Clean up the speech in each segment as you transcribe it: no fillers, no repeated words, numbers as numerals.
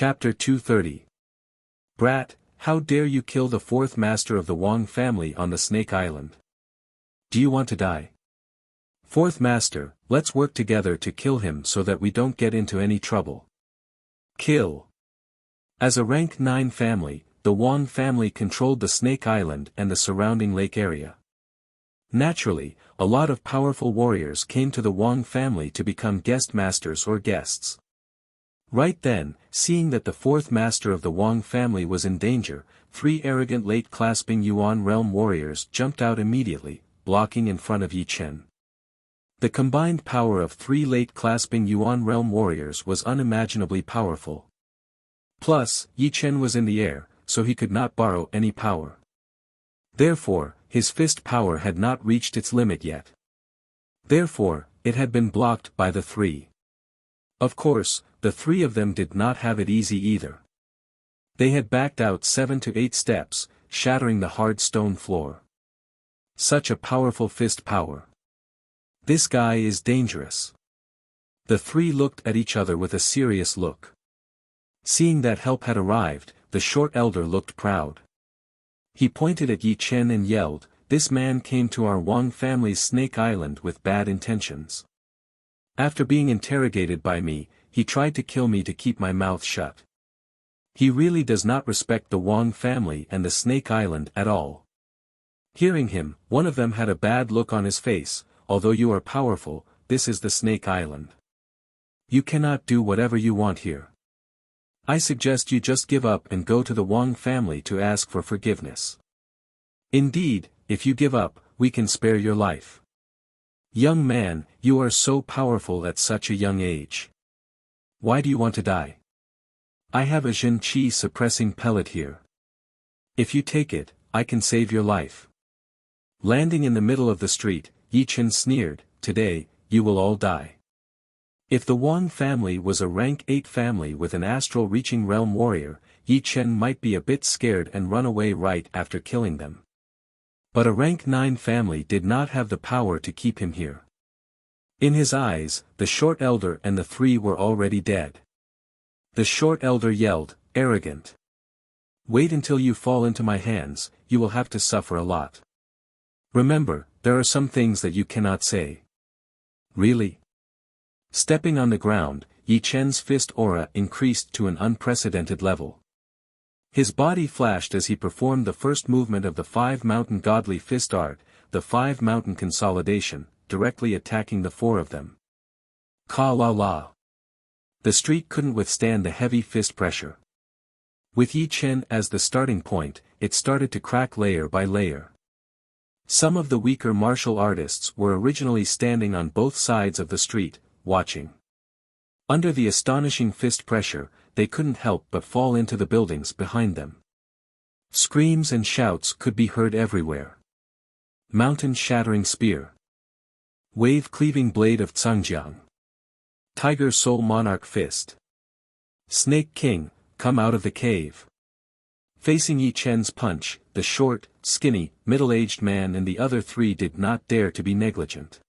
Chapter 230. Brat, how dare you kill the fourth master of the Wang family on the Snake Island? Do you want to die? Fourth master, let's work together to kill him so that we don't get into any trouble. Kill. As a rank 9 family, the Wang family controlled the Snake Island and the surrounding lake area. Naturally, a lot of powerful warriors came to the Wang family to become guest masters or guests. Right then, seeing that the fourth master of the Wang family was in danger, 3 arrogant late-clasping Yuan realm warriors jumped out immediately, blocking in front of Yi Chen. The combined power of 3 late-clasping Yuan realm warriors was unimaginably powerful. Plus, Yi Chen was in the air, so he could not borrow any power. Therefore, his fist power had not reached its limit yet. Therefore, it had been blocked by the 3. Of course, the 3 of them did not have it easy either. They had backed out 7 to 8 steps, shattering the hard stone floor. Such a powerful fist power. This guy is dangerous. The 3 looked at each other with a serious look. Seeing that help had arrived, the short elder looked proud. He pointed at Yi Chen and yelled, "This man came to our Wang family's Snake Island with bad intentions. After being interrogated by me, he tried to kill me to keep my mouth shut. He really does not respect the Wang family and the Snake Island at all." Hearing him, one of them had a bad look on his face. "Although you are powerful, this is the Snake Island. You cannot do whatever you want here. I suggest you just give up and go to the Wang family to ask for forgiveness. Indeed, if you give up, we can spare your life. Young man, you are so powerful at such a young age. Why do you want to die? I have a Jin Qi suppressing pellet here. If you take it, I can save your life." Landing in the middle of the street, Yi Chen sneered, "Today, you will all die." If the Wang family was a rank 8 family with an astral-reaching realm warrior, Yi Chen might be a bit scared and run away right after killing them. But a rank 9 family did not have the power to keep him here. In his eyes, the short elder and the 3 were already dead. The short elder yelled, "Arrogant. Wait until you fall into my hands, you will have to suffer a lot. Remember, there are some things that you cannot say." "Really?" Stepping on the ground, Yi Chen's fist aura increased to an unprecedented level. His body flashed as he performed the first movement of the 5 mountain godly fist art, the 5 mountain consolidation, directly attacking the 4 of them. Ka la la. The street couldn't withstand the heavy fist pressure. With Yi Chen as the starting point, it started to crack layer by layer. Some of the weaker martial artists were originally standing on both sides of the street, watching. Under the astonishing fist pressure, they couldn't help but fall into the buildings behind them. Screams and shouts could be heard everywhere. Mountain-shattering spear. Wave-cleaving blade of Cangjiang. Tiger Soul Monarch fist. Snake King, come out of the cave. Facing Yi Chen's punch, the short, skinny, middle-aged man and the other 3 did not dare to be negligent.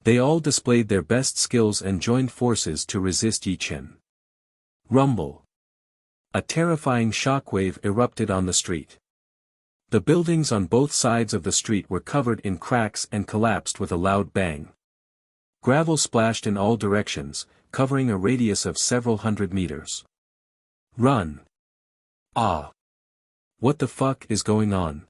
They all displayed their best skills and joined forces to resist Yi Chen. Rumble. A terrifying shockwave erupted on the street. The buildings on both sides of the street were covered in cracks and collapsed with a loud bang. Gravel splashed in all directions, covering a radius of several hundred meters. Run. Ah. What the fuck is going on?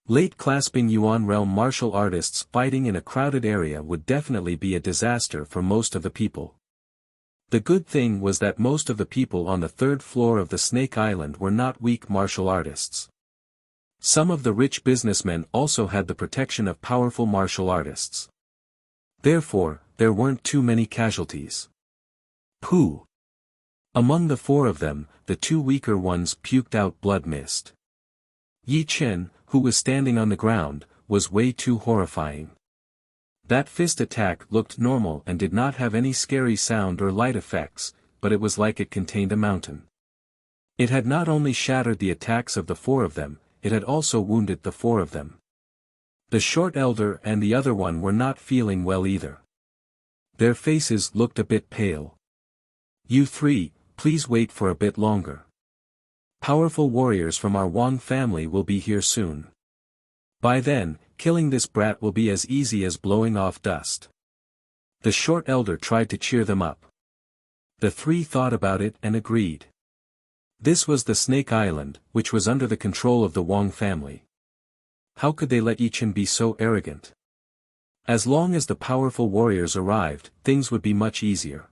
Late-clasping Yuan realm martial artists fighting in a crowded area would definitely be a disaster for most of the people. The good thing was that most of the people on the 3rd floor of the Snake Island were not weak martial artists. Some of the rich businessmen also had the protection of powerful martial artists. Therefore, there weren't too many casualties. Pooh! Among the 4 of them, the 2 weaker ones puked out blood mist. Yi Chen, who was standing on the ground, was way too horrifying. That fist attack looked normal and did not have any scary sound or light effects, but it was like it contained a mountain. It had not only shattered the attacks of the 4 of them, it had also wounded the 4 of them. The short elder and the other one were not feeling well either. Their faces looked a bit pale. "You 3, please wait for a bit longer. Powerful warriors from our Wang family will be here soon. By then, killing this brat will be as easy as blowing off dust. The short elder tried to cheer them up. The three thought about it and agreed. This was the Snake Island, which was under the control of the Wang family. How could they let Yichen be so arrogant? As long as the powerful warriors arrived, things would be much easier.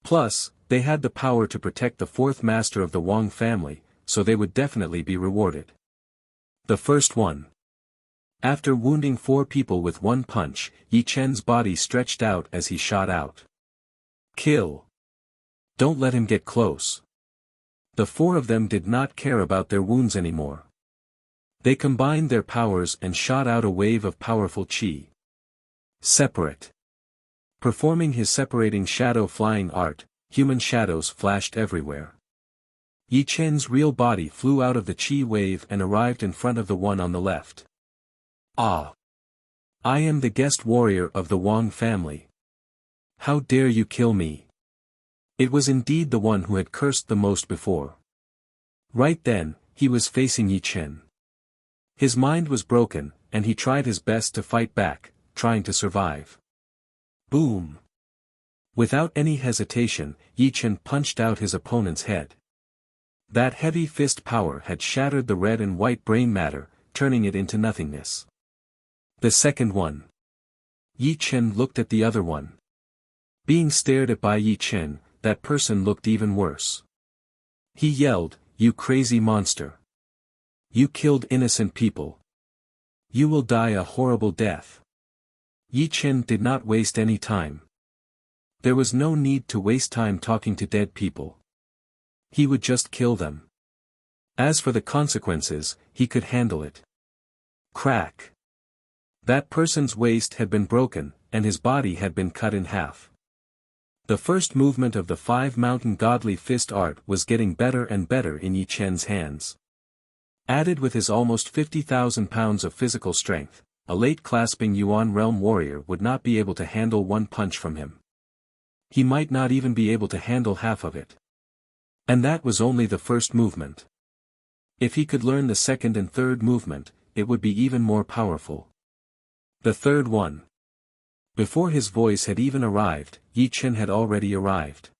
Plus, they had the power to protect the fourth master of the Wang family, so they would definitely be rewarded. The first one. After wounding 4 people with one punch, Yi Chen's body stretched out as he shot out. Kill. Don't let him get close. The 4 of them did not care about their wounds anymore. They combined their powers and shot out a wave of powerful qi. Separate. Performing his separating shadow flying art, human shadows flashed everywhere. Yi Chen's real body flew out of the qi wave and arrived in front of the one on the left. Ah! I am the guest warrior of the Wang family. How dare you kill me? It was indeed the one who had cursed the most before. Right then, he was facing Yi Chen. His mind was broken, and he tried his best to fight back, trying to survive. Boom! Without any hesitation, Yi Chen punched out his opponent's head. That heavy fist power had shattered the red and white brain matter, turning it into nothingness. The second one. Yi Chen looked at the other one. Being stared at by Yi Chen, that person looked even worse. He yelled, "You crazy monster! You killed innocent people. You will die a horrible death." Yi Chen did not waste any time. There was no need to waste time talking to dead people. He would just kill them. As for the consequences, he could handle it. Crack. That person's waist had been broken, and his body had been cut in half. The first movement of the 5 mountain godly fist art was getting better and better in Yi Chen's hands. Added with his almost 50,000 pounds of physical strength, a late clasping Yuan realm warrior would not be able to handle one punch from him. He might not even be able to handle half of it. And that was only the first movement. If he could learn the second and third movement, it would be even more powerful. The third one. Before his voice had even arrived, Yi Chen had already arrived.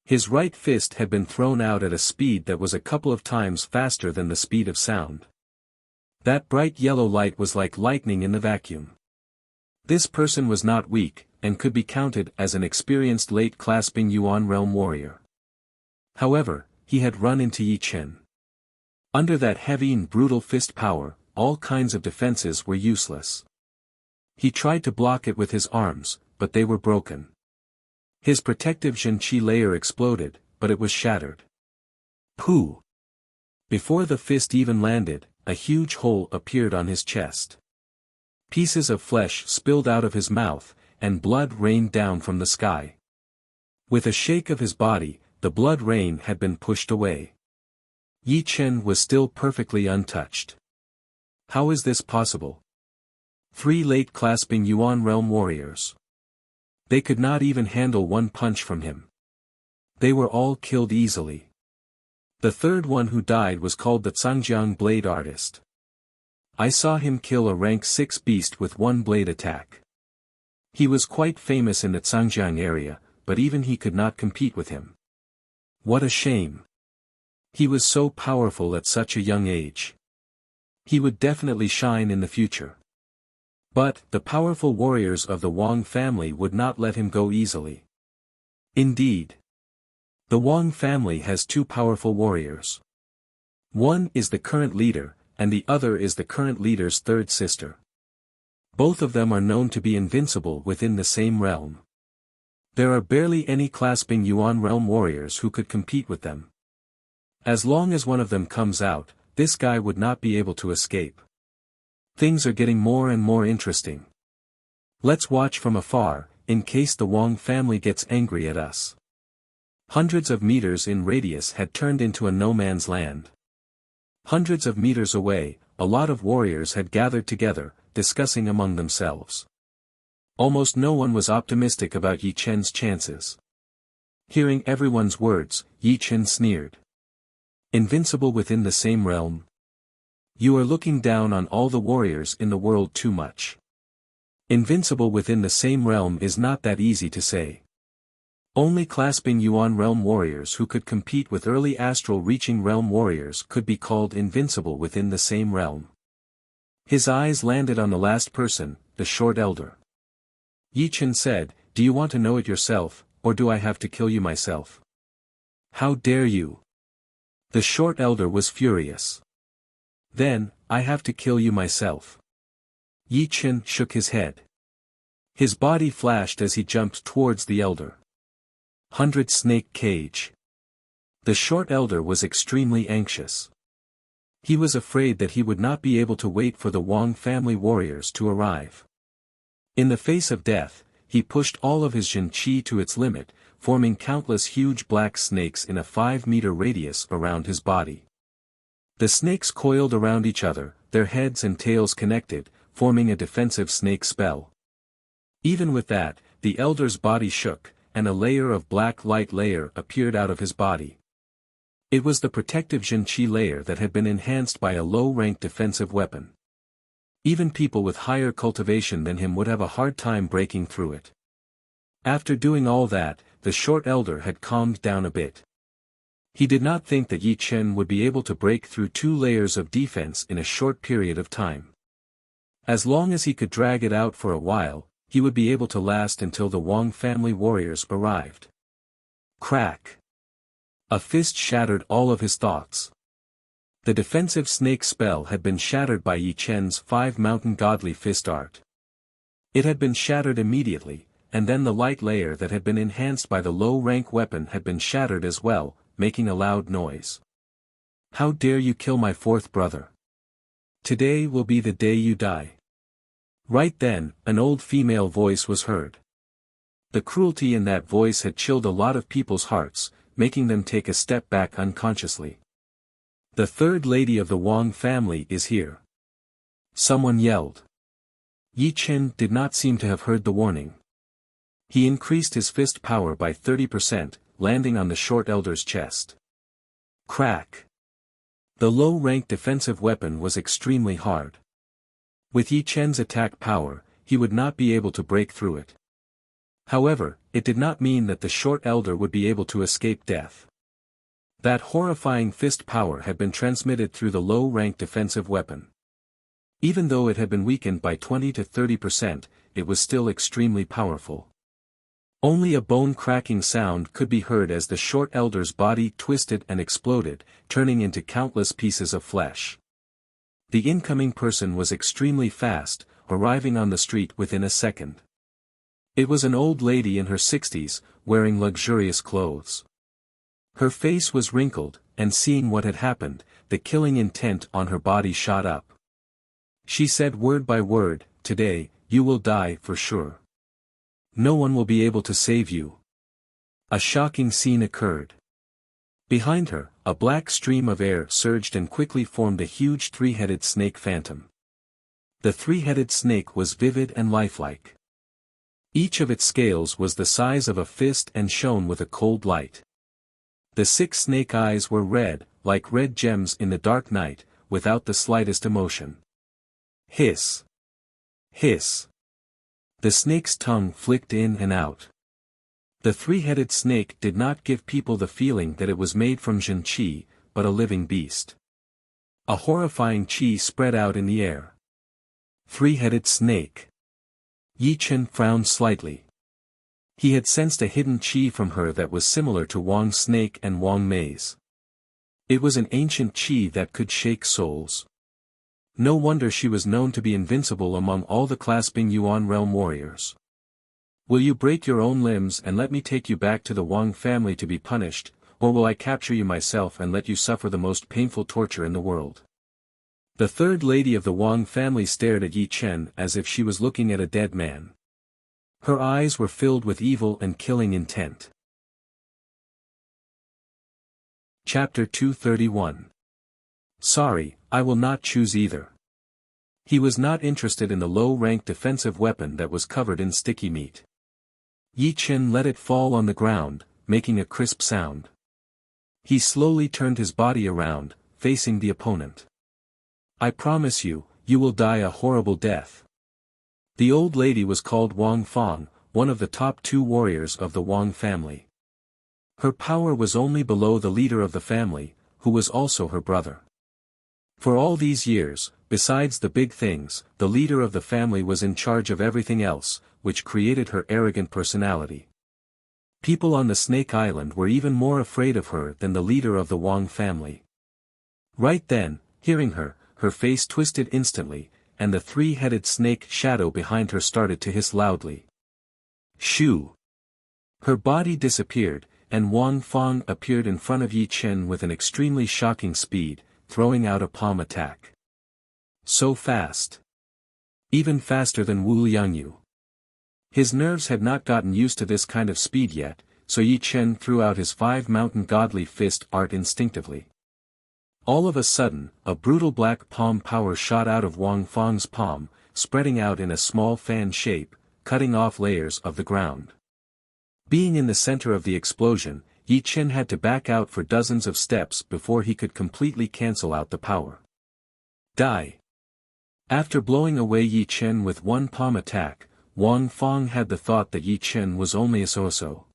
His right fist had been thrown out at a speed that was a couple of times faster than the speed of sound. That bright yellow light was like lightning in the vacuum. This person was not weak, and could be counted as an experienced late clasping Yuan realm warrior. However, he had run into Yi Chen. Under that heavy and brutal fist power, all kinds of defenses were useless. He tried to block it with his arms, but they were broken. His protective Zhen-Qi layer exploded, but it was shattered. Pooh! Before the fist even landed, a huge hole appeared on his chest. Pieces of flesh spilled out of his mouth, and blood rained down from the sky. With a shake of his body, the blood rain had been pushed away. Yi Chen was still perfectly untouched. How is this possible? 3 late clasping Yuan realm warriors. They could not even handle one punch from him. They were all killed easily. The third one who died was called the Zhangjiang blade artist. I saw him kill a rank 6 beast with one blade attack. He was quite famous in the Zhangjiang area, but even he could not compete with him. What a shame. He was so powerful at such a young age. He would definitely shine in the future. But, the powerful warriors of the Wang family would not let him go easily. Indeed. The Wang family has 2 powerful warriors. One is the current leader, and the other is the current leader's third sister. Both of them are known to be invincible within the same realm. There are barely any clasping Yuan realm warriors who could compete with them. As long as one of them comes out, this guy would not be able to escape. Things are getting more and more interesting. Let's watch from afar, in case the Wang family gets angry at us. Hundreds of meters in radius had turned into a no-man's land. Hundreds of meters away, a lot of warriors had gathered together, discussing among themselves. Almost no one was optimistic about Yi Chen's chances. Hearing everyone's words, Yi Chen sneered. Invincible within the same realm? You are looking down on all the warriors in the world too much. Invincible within the same realm is not that easy to say. Only clasping Yuan realm warriors who could compete with early astral reaching realm warriors could be called invincible within the same realm. His eyes landed on the last person, the short elder. Yi Chen said, "Do you want to know it yourself, or do I have to kill you myself?" "How dare you?" The short elder was furious. "Then, I have to kill you myself." Yi Chen shook his head. His body flashed as he jumped towards the elder. 100 Snake Cage. The short elder was extremely anxious. He was afraid that he would not be able to wait for the Wang family warriors to arrive. In the face of death, he pushed all of his Jin Qi to its limit, forming countless huge black snakes in a 5-meter radius around his body. The snakes coiled around each other, their heads and tails connected, forming a defensive snake spell. Even with that, the elder's body shook, and a layer of black light layer appeared out of his body. It was the protective Jin Qi layer that had been enhanced by a low-rank defensive weapon. Even people with higher cultivation than him would have a hard time breaking through it. After doing all that, the short elder had calmed down a bit. He did not think that Yi Chen would be able to break through 2 layers of defense in a short period of time. As long as he could drag it out for a while, he would be able to last until the Wang family warriors arrived. Crack! A fist shattered all of his thoughts. The defensive snake spell had been shattered by Yi Chen's 5 mountain godly fist art. It had been shattered immediately, and then the light layer that had been enhanced by the low-rank weapon had been shattered as well, making a loud noise. "How dare you kill my 4th brother? Today will be the day you die." Right then, an old female voice was heard. The cruelty in that voice had chilled a lot of people's hearts, making them take a step back unconsciously. "The 3rd lady of the Wang family is here," someone yelled. Yi Chen did not seem to have heard the warning. He increased his fist power by 30%, landing on the short elder's chest. Crack! The low-rank defensive weapon was extremely hard. With Yi Chen's attack power, he would not be able to break through it. However, it did not mean that the short elder would be able to escape death. That horrifying fist power had been transmitted through the low-rank defensive weapon. Even though it had been weakened by 20 to 30%, it was still extremely powerful. Only a bone-cracking sound could be heard as the short elder's body twisted and exploded, turning into countless pieces of flesh. The incoming person was extremely fast, arriving on the street within a second. It was an old lady in her 60s, wearing luxurious clothes. Her face was wrinkled, and seeing what had happened, the killing intent on her body shot up. She said word by word, "Today, you will die for sure. No one will be able to save you." A shocking scene occurred. Behind her, a black stream of air surged and quickly formed a huge 3-headed snake phantom. The 3-headed snake was vivid and lifelike. Each of its scales was the size of a fist and shone with a cold light. The 6 snake eyes were red, like red gems in the dark night, without the slightest emotion. Hiss! Hiss! The snake's tongue flicked in and out. The 3-headed snake did not give people the feeling that it was made from Jin Qi, but a living beast. A horrifying qi spread out in the air. 3-headed snake. Yi Chen frowned slightly. He had sensed a hidden qi from her that was similar to Wang's snake and Wang Mei's. It was an ancient qi that could shake souls. No wonder she was known to be invincible among all the clasping Yuan realm warriors. "Will you break your own limbs and let me take you back to the Wang family to be punished, or will I capture you myself and let you suffer the most painful torture in the world?" The 3rd lady of the Wang family stared at Yi Chen as if she was looking at a dead man. Her eyes were filled with evil and killing intent. Chapter 231. Sorry, I will not choose either. He was not interested in the low-rank defensive weapon that was covered in sticky meat. Yi Chen let it fall on the ground, making a crisp sound. He slowly turned his body around, facing the opponent. "I promise you, you will die a horrible death." The old lady was called Wang Fang, one of the top 2 warriors of the Wang family. Her power was only below the leader of the family, who was also her brother. For all these years, besides the big things, the leader of the family was in charge of everything else, which created her arrogant personality. People on the Snake Island were even more afraid of her than the leader of the Wang family. Right then, hearing her, her face twisted instantly, and the 3-headed snake shadow behind her started to hiss loudly. Shoo! Her body disappeared, and Wang Fang appeared in front of Yi Chen with an extremely shocking speed, throwing out a palm attack. So fast. Even faster than Wu Liangyu. His nerves had not gotten used to this kind of speed yet, so Yi Chen threw out his 5 mountain godly fist art instinctively. All of a sudden, a brutal black palm power shot out of Wang Fang's palm, spreading out in a small fan shape, cutting off layers of the ground. Being in the center of the explosion, Yi Chen had to back out for dozens of steps before he could completely cancel out the power. Die! After blowing away Yi Chen with one palm attack, Wang Fang had the thought that Yi Chen was only a so-so.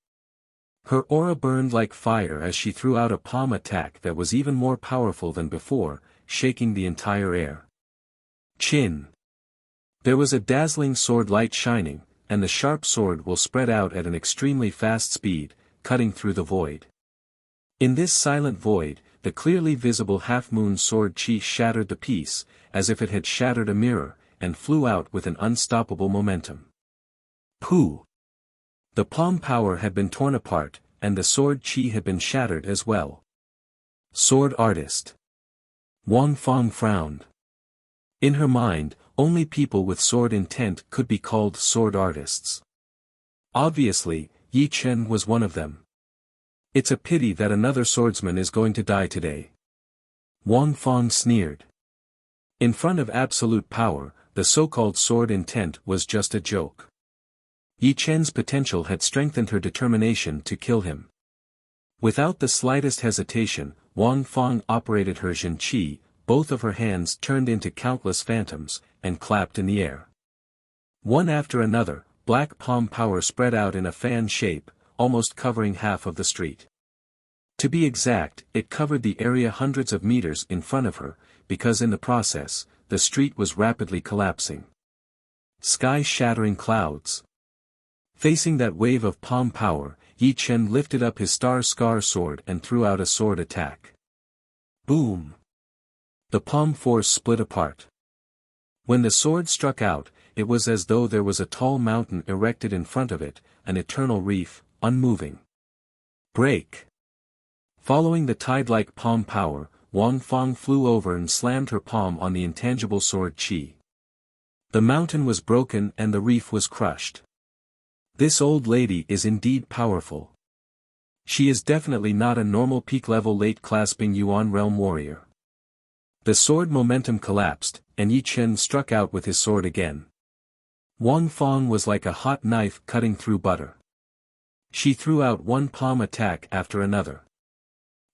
Her aura burned like fire as she threw out a palm attack that was even more powerful than before, shaking the entire air. Chin! There was a dazzling sword light shining, and the sharp sword will spread out at an extremely fast speed, cutting through the void. In this silent void, the clearly visible half-moon sword chi shattered the piece, as if it had shattered a mirror, and flew out with an unstoppable momentum. Pooh! The palm power had been torn apart, and the sword chi had been shattered as well. Sword artist. Wang Fang frowned. In her mind, only people with sword intent could be called sword artists. Obviously, Yi Chen was one of them. It's a pity that another swordsman is going to die today. Wang Fang sneered. In front of absolute power, the so-called sword intent was just a joke. Yi Chen's potential had strengthened her determination to kill him. Without the slightest hesitation, Wang Fang operated her Jin Qi, both of her hands turned into countless phantoms, and clapped in the air. One after another, black palm power spread out in a fan shape, almost covering half of the street. To be exact, it covered the area hundreds of meters in front of her, because in the process, the street was rapidly collapsing. Sky-shattering clouds. Facing that wave of palm power, Yi Chen lifted up his star-scar sword and threw out a sword attack. Boom! The palm force split apart. When the sword struck out, it was as though there was a tall mountain erected in front of it, an eternal reef, unmoving. Break! Following the tide-like palm power, Wang Fang flew over and slammed her palm on the intangible sword chi. The mountain was broken and the reef was crushed. This old lady is indeed powerful. She is definitely not a normal peak-level late-clasping Yuan realm warrior. The sword momentum collapsed, and Yi Chen struck out with his sword again. Wang Fang was like a hot knife cutting through butter. She threw out one palm attack after another.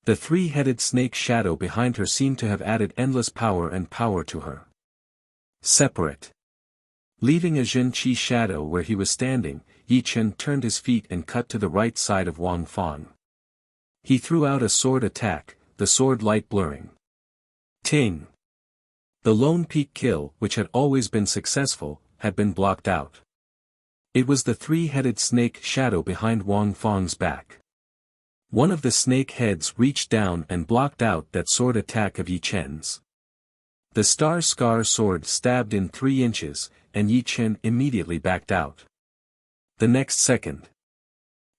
The 3-headed snake shadow behind her seemed to have added endless power and power to her. Separate. Leaving a Jin Qi shadow where he was standing, Yi Chen turned his feet and cut to the right side of Wang Fang. He threw out a sword attack, the sword light blurring. Ting! The lone peak kill, which had always been successful, had been blocked out. It was the 3-headed snake shadow behind Wang Fang's back. One of the snake heads reached down and blocked out that sword attack of Yi Chen's. The star-scar sword stabbed in 3 inches, and Yi Chen immediately backed out. The next second,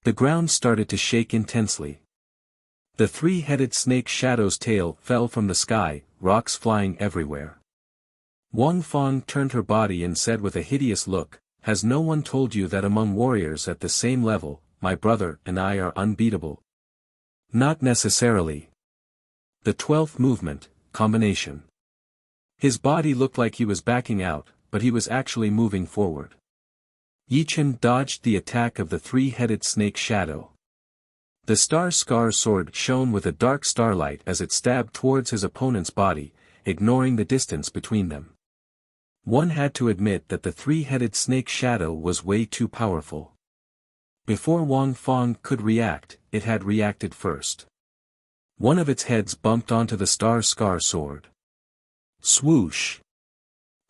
the ground started to shake intensely. The 3-headed snake shadow's tail fell from the sky, rocks flying everywhere. Wang Fang turned her body and said with a hideous look, "Has no one told you that among warriors at the same level, my brother and I are unbeatable?" Not necessarily. The 12th movement, combination. His body looked like he was backing out, but he was actually moving forward. Yi Chen dodged the attack of the 3-headed snake shadow. The star sword shone with a dark starlight as it stabbed towards his opponent's body, ignoring the distance between them. One had to admit that the three-headed snake shadow was way too powerful. Before Wang Feng could react, it had reacted first. One of its heads bumped onto the star sword. Swoosh!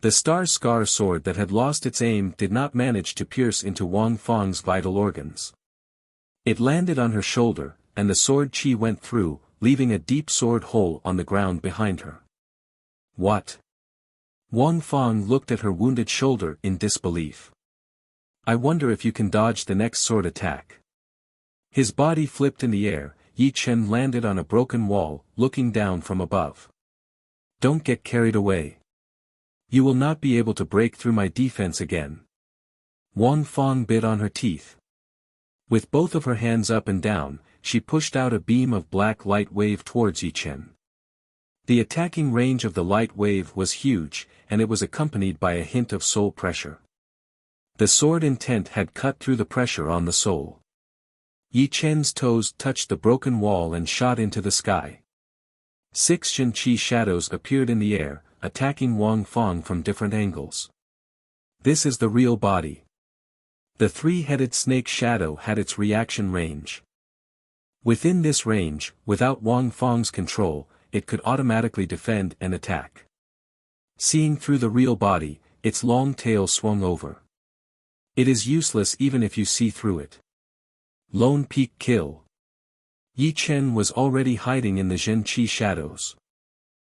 The star sword that had lost its aim did not manage to pierce into Wang Feng's vital organs. It landed on her shoulder, and the sword chi went through, leaving a deep sword hole on the ground behind her. What? Wang Feng looked at her wounded shoulder in disbelief. I wonder if you can dodge the next sword attack. His body flipped in the air. Yi Chen landed on a broken wall, looking down from above. Don't get carried away. You will not be able to break through my defense again. Wang Feng bit on her teeth. With both of her hands up and down, she pushed out a beam of black light wave towards Yi Chen. The attacking range of the light wave was huge, and it was accompanied by a hint of soul pressure. The sword intent had cut through the pressure on the soul. Yi Chen's toes touched the broken wall and shot into the sky. 6 Shen Qi shadows appeared in the air, attacking Wang Feng from different angles. This is the real body. The three-headed snake shadow had its reaction range. Within this range, without Wang Feng's control, it could automatically defend and attack. Seeing through the real body, its long tail swung over. It is useless even if you see through it. Lone peak kill. Yi Chen was already hiding in the Zhen Qi shadows.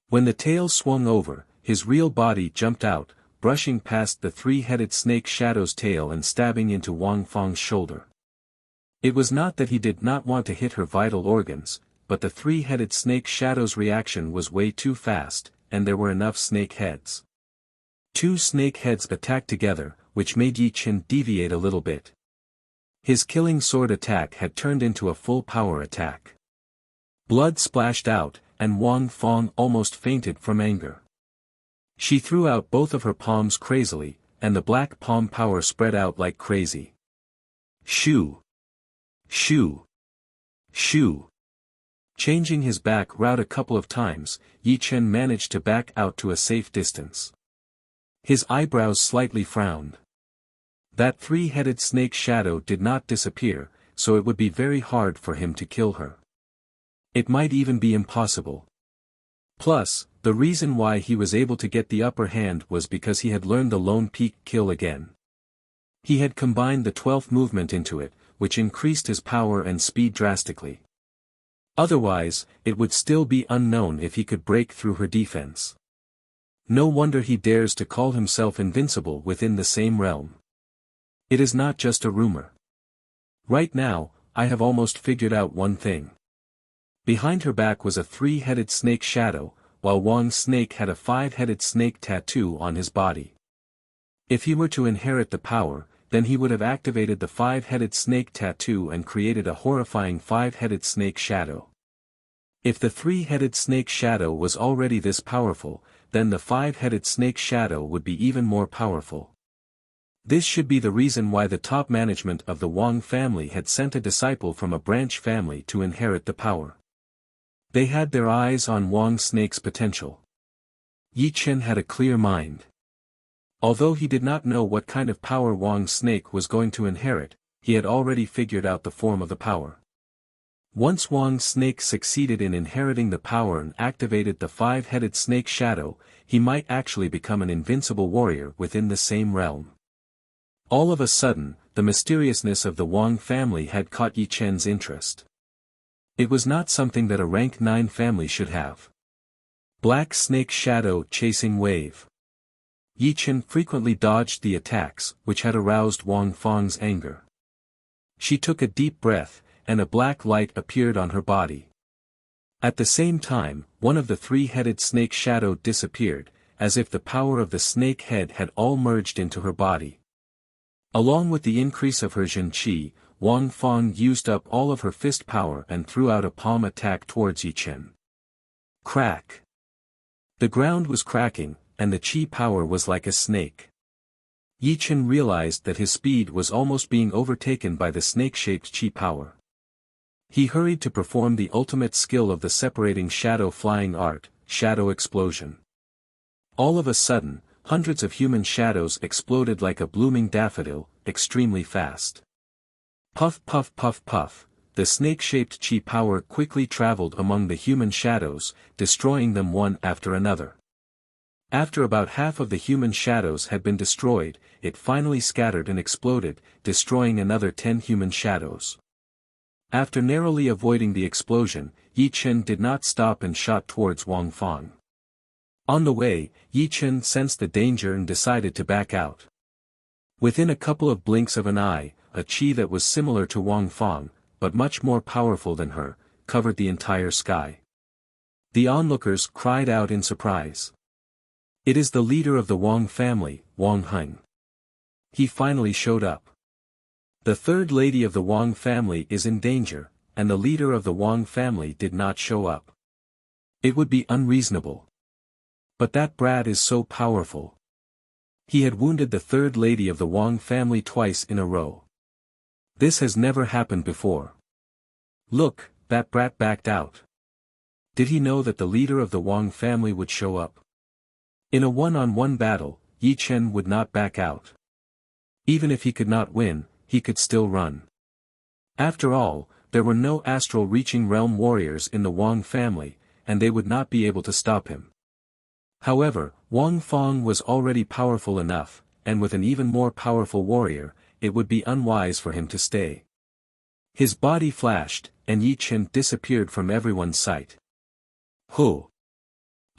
When the tail swung over, his real body jumped out, brushing past the three-headed snake shadow's tail and stabbing into Wang Feng's shoulder. It was not that he did not want to hit her vital organs, but the three-headed snake shadow's reaction was way too fast, and there were enough snake heads. 2 snake heads attacked together, which made Yi Chen deviate a little bit. His killing sword attack had turned into a full power attack. Blood splashed out, and Wang Feng almost fainted from anger. She threw out both of her palms crazily, and the black palm power spread out like crazy. Shoo! Shoo! Shoo! Changing his back route a couple of times, Yi Chen managed to back out to a safe distance. His eyebrows slightly frowned. That three-headed snake shadow did not disappear, so it would be very hard for him to kill her. It might even be impossible. Plus, the reason why he was able to get the upper hand was because he had learned the lone peak kill again. He had combined the 12th movement into it, which increased his power and speed drastically. Otherwise, it would still be unknown if he could break through her defense. No wonder he dares to call himself invincible within the same realm. It is not just a rumor. Right now, I have almost figured out one thing. Behind her back was a 3-headed snake shadow, while Wang's snake had a 5-headed snake tattoo on his body. If he were to inherit the power, then he would have activated the 5-headed snake tattoo and created a horrifying 5-headed snake shadow. If the 3-headed snake shadow was already this powerful, then the 5-headed snake shadow would be even more powerful. This should be the reason why the top management of the Wang family had sent a disciple from a branch family to inherit the power. They had their eyes on Wang Snake's potential. Yi Chen had a clear mind. Although he did not know what kind of power Wang Snake was going to inherit, he had already figured out the form of the power. Once Wang Snake succeeded in inheriting the power and activated the 5-headed snake shadow, he might actually become an invincible warrior within the same realm. All of a sudden, the mysteriousness of the Wang family had caught Yi Chen's interest. It was not something that a rank 9 family should have. Black snake shadow chasing wave. Yi Chen frequently dodged the attacks, which had aroused Wang Feng's anger. She took a deep breath, and a black light appeared on her body. At the same time, one of the 3-headed snake shadow disappeared, as if the power of the snake head had all merged into her body. Along with the increase of her Zhen Qi, Wang Feng used up all of her fist power and threw out a palm attack towards Yi Chen. Crack! The ground was cracking, and the Qi power was like a snake. Yi Chen realized that his speed was almost being overtaken by the snake-shaped Qi power. He hurried to perform the ultimate skill of the separating shadow flying art, shadow explosion. All of a sudden, hundreds of human shadows exploded like a blooming daffodil, extremely fast. Puff puff puff puff, the snake-shaped chi power quickly traveled among the human shadows, destroying them one after another. After about half of the human shadows had been destroyed, it finally scattered and exploded, destroying another 10 human shadows. After narrowly avoiding the explosion, Yi Chen did not stop and shot towards Wang Fang. On the way, Yi Chen sensed the danger and decided to back out. Within a couple of blinks of an eye, a chi that was similar to Wang Fang, but much more powerful than her, covered the entire sky. The onlookers cried out in surprise. It is the leader of the Wang family, Wang Heng. He finally showed up. The third lady of the Wang family is in danger, and the leader of the Wang family did not show up. It would be unreasonable. But that brat is so powerful. He had wounded the third lady of the Wang family twice in a row. This has never happened before. Look, that brat backed out. Did he know that the leader of the Wang family would show up? In a one-on-one battle, Yi Chen would not back out. Even if he could not win, he could still run. After all, there were no astral reaching realm warriors in the Wang family, and they would not be able to stop him. However, Wang Fang was already powerful enough, and with an even more powerful warrior, it would be unwise for him to stay. His body flashed, and Yi Chen disappeared from everyone's sight. Ho!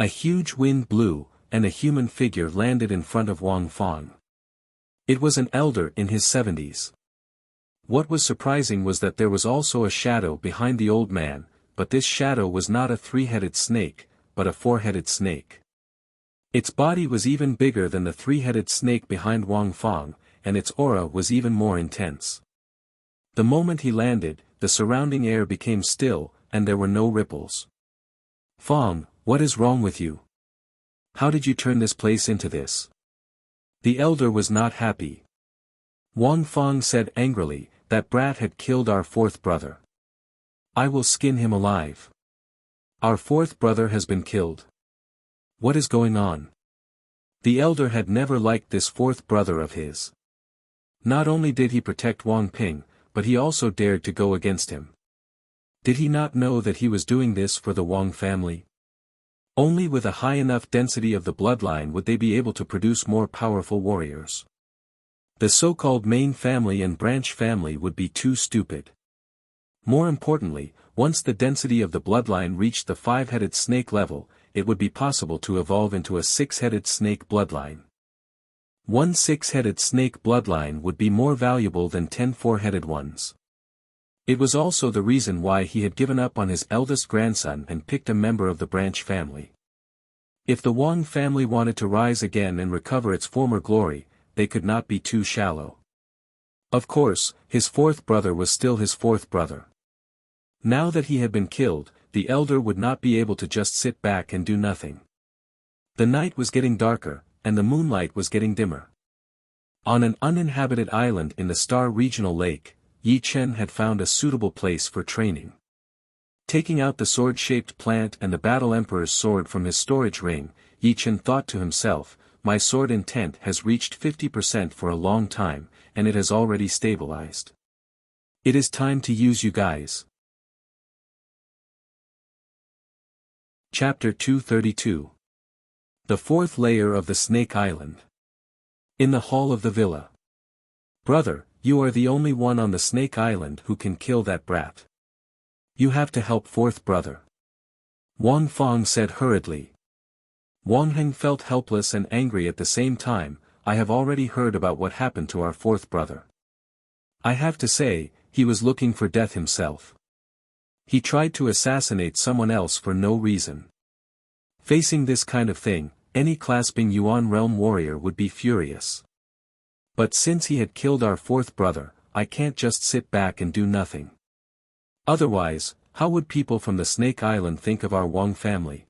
A huge wind blew, and a human figure landed in front of Wang Fang. It was an elder in his 70s. What was surprising was that there was also a shadow behind the old man, but this shadow was not a three-headed snake, but a four-headed snake. Its body was even bigger than the three-headed snake behind Wang Fang, and its aura was even more intense. The moment he landed, the surrounding air became still, and there were no ripples. Fang, what is wrong with you? How did you turn this place into this? The elder was not happy. Wang Fang said angrily, that brat had killed our fourth brother. I will skin him alive. Our fourth brother has been killed. What is going on? The elder had never liked this fourth brother of his. Not only did he protect Wang Ping, but he also dared to go against him. Did he not know that he was doing this for the Wang family? Only with a high enough density of the bloodline would they be able to produce more powerful warriors. The so-called main family and branch family would be too stupid. More importantly, once the density of the bloodline reached the five-headed snake level, it would be possible to evolve into a six-headed snake bloodline. One six-headed snake bloodline would be more valuable than 10 four-headed ones. It was also the reason why he had given up on his eldest grandson and picked a member of the branch family. If the Wang family wanted to rise again and recover its former glory, they could not be too shallow. Of course, his fourth brother was still his fourth brother. Now that he had been killed, the elder would not be able to just sit back and do nothing. The night was getting darker, and the moonlight was getting dimmer. On an uninhabited island in the Star Regional Lake, Yi Chen had found a suitable place for training. Taking out the sword-shaped plant and the Battle Emperor's sword from his storage ring, Yi Chen thought to himself, my sword intent has reached 50% for a long time, and it has already stabilized. It is time to use you guys. Chapter 232. The fourth layer of the Snake Island. In the hall of the villa. Brother, you are the only one on the Snake Island who can kill that brat. You have to help fourth brother. Wang Fang said hurriedly. Wang Heng felt helpless and angry at the same time. I have already heard about what happened to our fourth brother. I have to say, he was looking for death himself. He tried to assassinate someone else for no reason. Facing this kind of thing, any clasping Yuan realm warrior would be furious. But since he had killed our fourth brother, I can't just sit back and do nothing. Otherwise, how would people from the Snake Island think of our Wang family?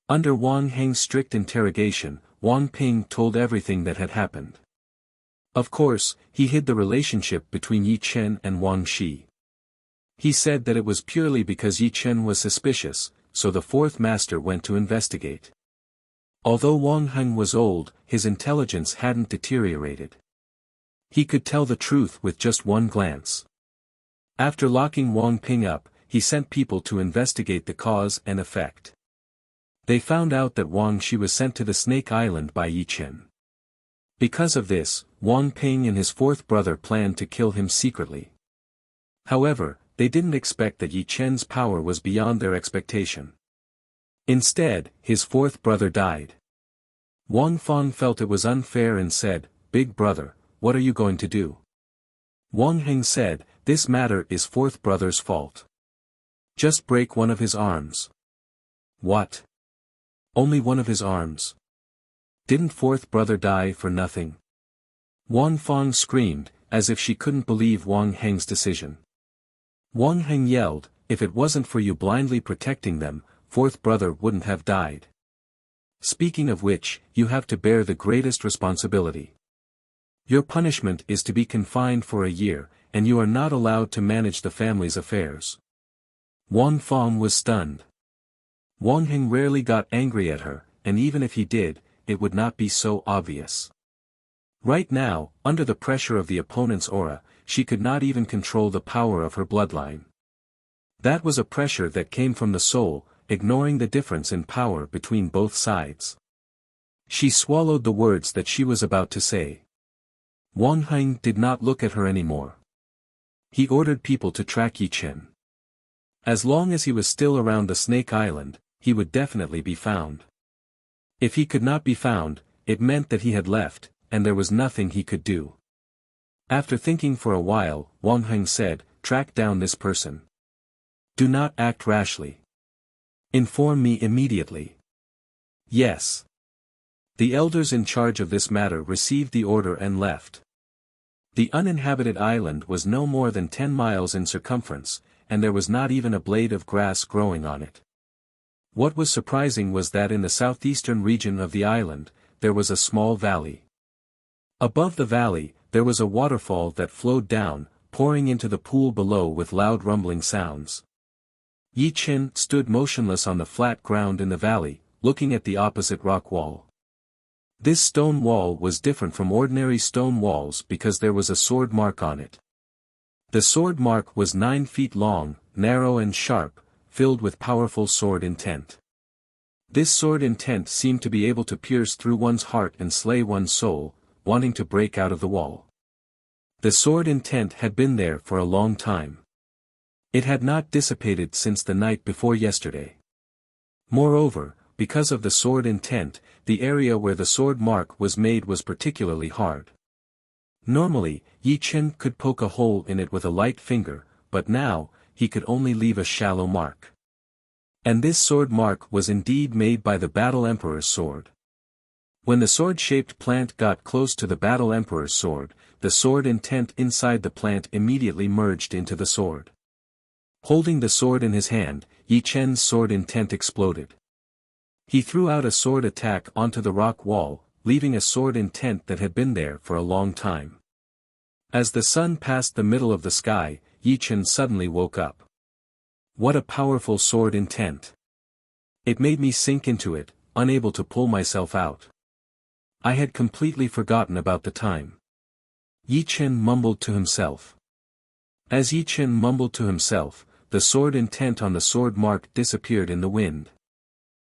Under Wang Heng's strict interrogation, Wang Ping told everything that had happened. Of course, he hid the relationship between Yi Chen and Wang Shi. He said that it was purely because Yi Chen was suspicious, so the fourth master went to investigate. Although Wang Heng was old, his intelligence hadn't deteriorated. He could tell the truth with just one glance. After locking Wang Ping up, he sent people to investigate the cause and effect. They found out that Wang Shi was sent to the Snake Island by Yi Chen. Because of this, Wang Ping and his fourth brother planned to kill him secretly. However, they didn't expect that Yi Chen's power was beyond their expectation. Instead, his fourth brother died. Wang Fang felt it was unfair and said, "Big brother, what are you going to do?" Wang Heng said, "This matter is fourth brother's fault. Just break one of his arms." What? Only one of his arms? Didn't fourth brother die for nothing? Wang Fang screamed, as if she couldn't believe Wang Heng's decision. Wang Heng yelled, "If it wasn't for you blindly protecting them, fourth brother wouldn't have died. Speaking of which, you have to bear the greatest responsibility. Your punishment is to be confined for a year, and you are not allowed to manage the family's affairs." Wang Fang was stunned. Wang Heng rarely got angry at her, and even if he did, it would not be so obvious. Right now, under the pressure of the opponent's aura, she could not even control the power of her bloodline. That was a pressure that came from the soul, ignoring the difference in power between both sides. She swallowed the words that she was about to say. Wang Heng did not look at her anymore. He ordered people to track Yi Chen. As long as he was still around the Snake Island, he would definitely be found. If he could not be found, it meant that he had left, and there was nothing he could do. After thinking for a while, Wang Heng said, "Track down this person. Do not act rashly. Inform me immediately." Yes. The elders in charge of this matter received the order and left. The uninhabited island was no more than 10 miles in circumference, and there was not even a blade of grass growing on it. What was surprising was that in the southeastern region of the island, there was a small valley. Above the valley, there was a waterfall that flowed down, pouring into the pool below with loud rumbling sounds. Yi Chen stood motionless on the flat ground in the valley, looking at the opposite rock wall. This stone wall was different from ordinary stone walls because there was a sword mark on it. The sword mark was 9 feet long, narrow and sharp, filled with powerful sword intent. This sword intent seemed to be able to pierce through one's heart and slay one's soul, wanting to break out of the wall. The sword intent had been there for a long time. It had not dissipated since the night before yesterday. Moreover, because of the sword intent, the area where the sword mark was made was particularly hard. Normally, Yi Chen could poke a hole in it with a light finger, but now, he could only leave a shallow mark. And this sword mark was indeed made by the Battle Emperor's sword. When the sword-shaped plant got close to the Battle Emperor's sword, the sword intent inside the plant immediately merged into the sword. Holding the sword in his hand, Yi Chen's sword intent exploded. He threw out a sword attack onto the rock wall, leaving a sword intent that had been there for a long time. As the sun passed the middle of the sky, Yi Chen suddenly woke up. What a powerful sword intent! It made me sink into it, unable to pull myself out. I had completely forgotten about the time. Yi Chen mumbled to himself. As Yi Chen mumbled to himself, the sword intent on the sword mark disappeared in the wind.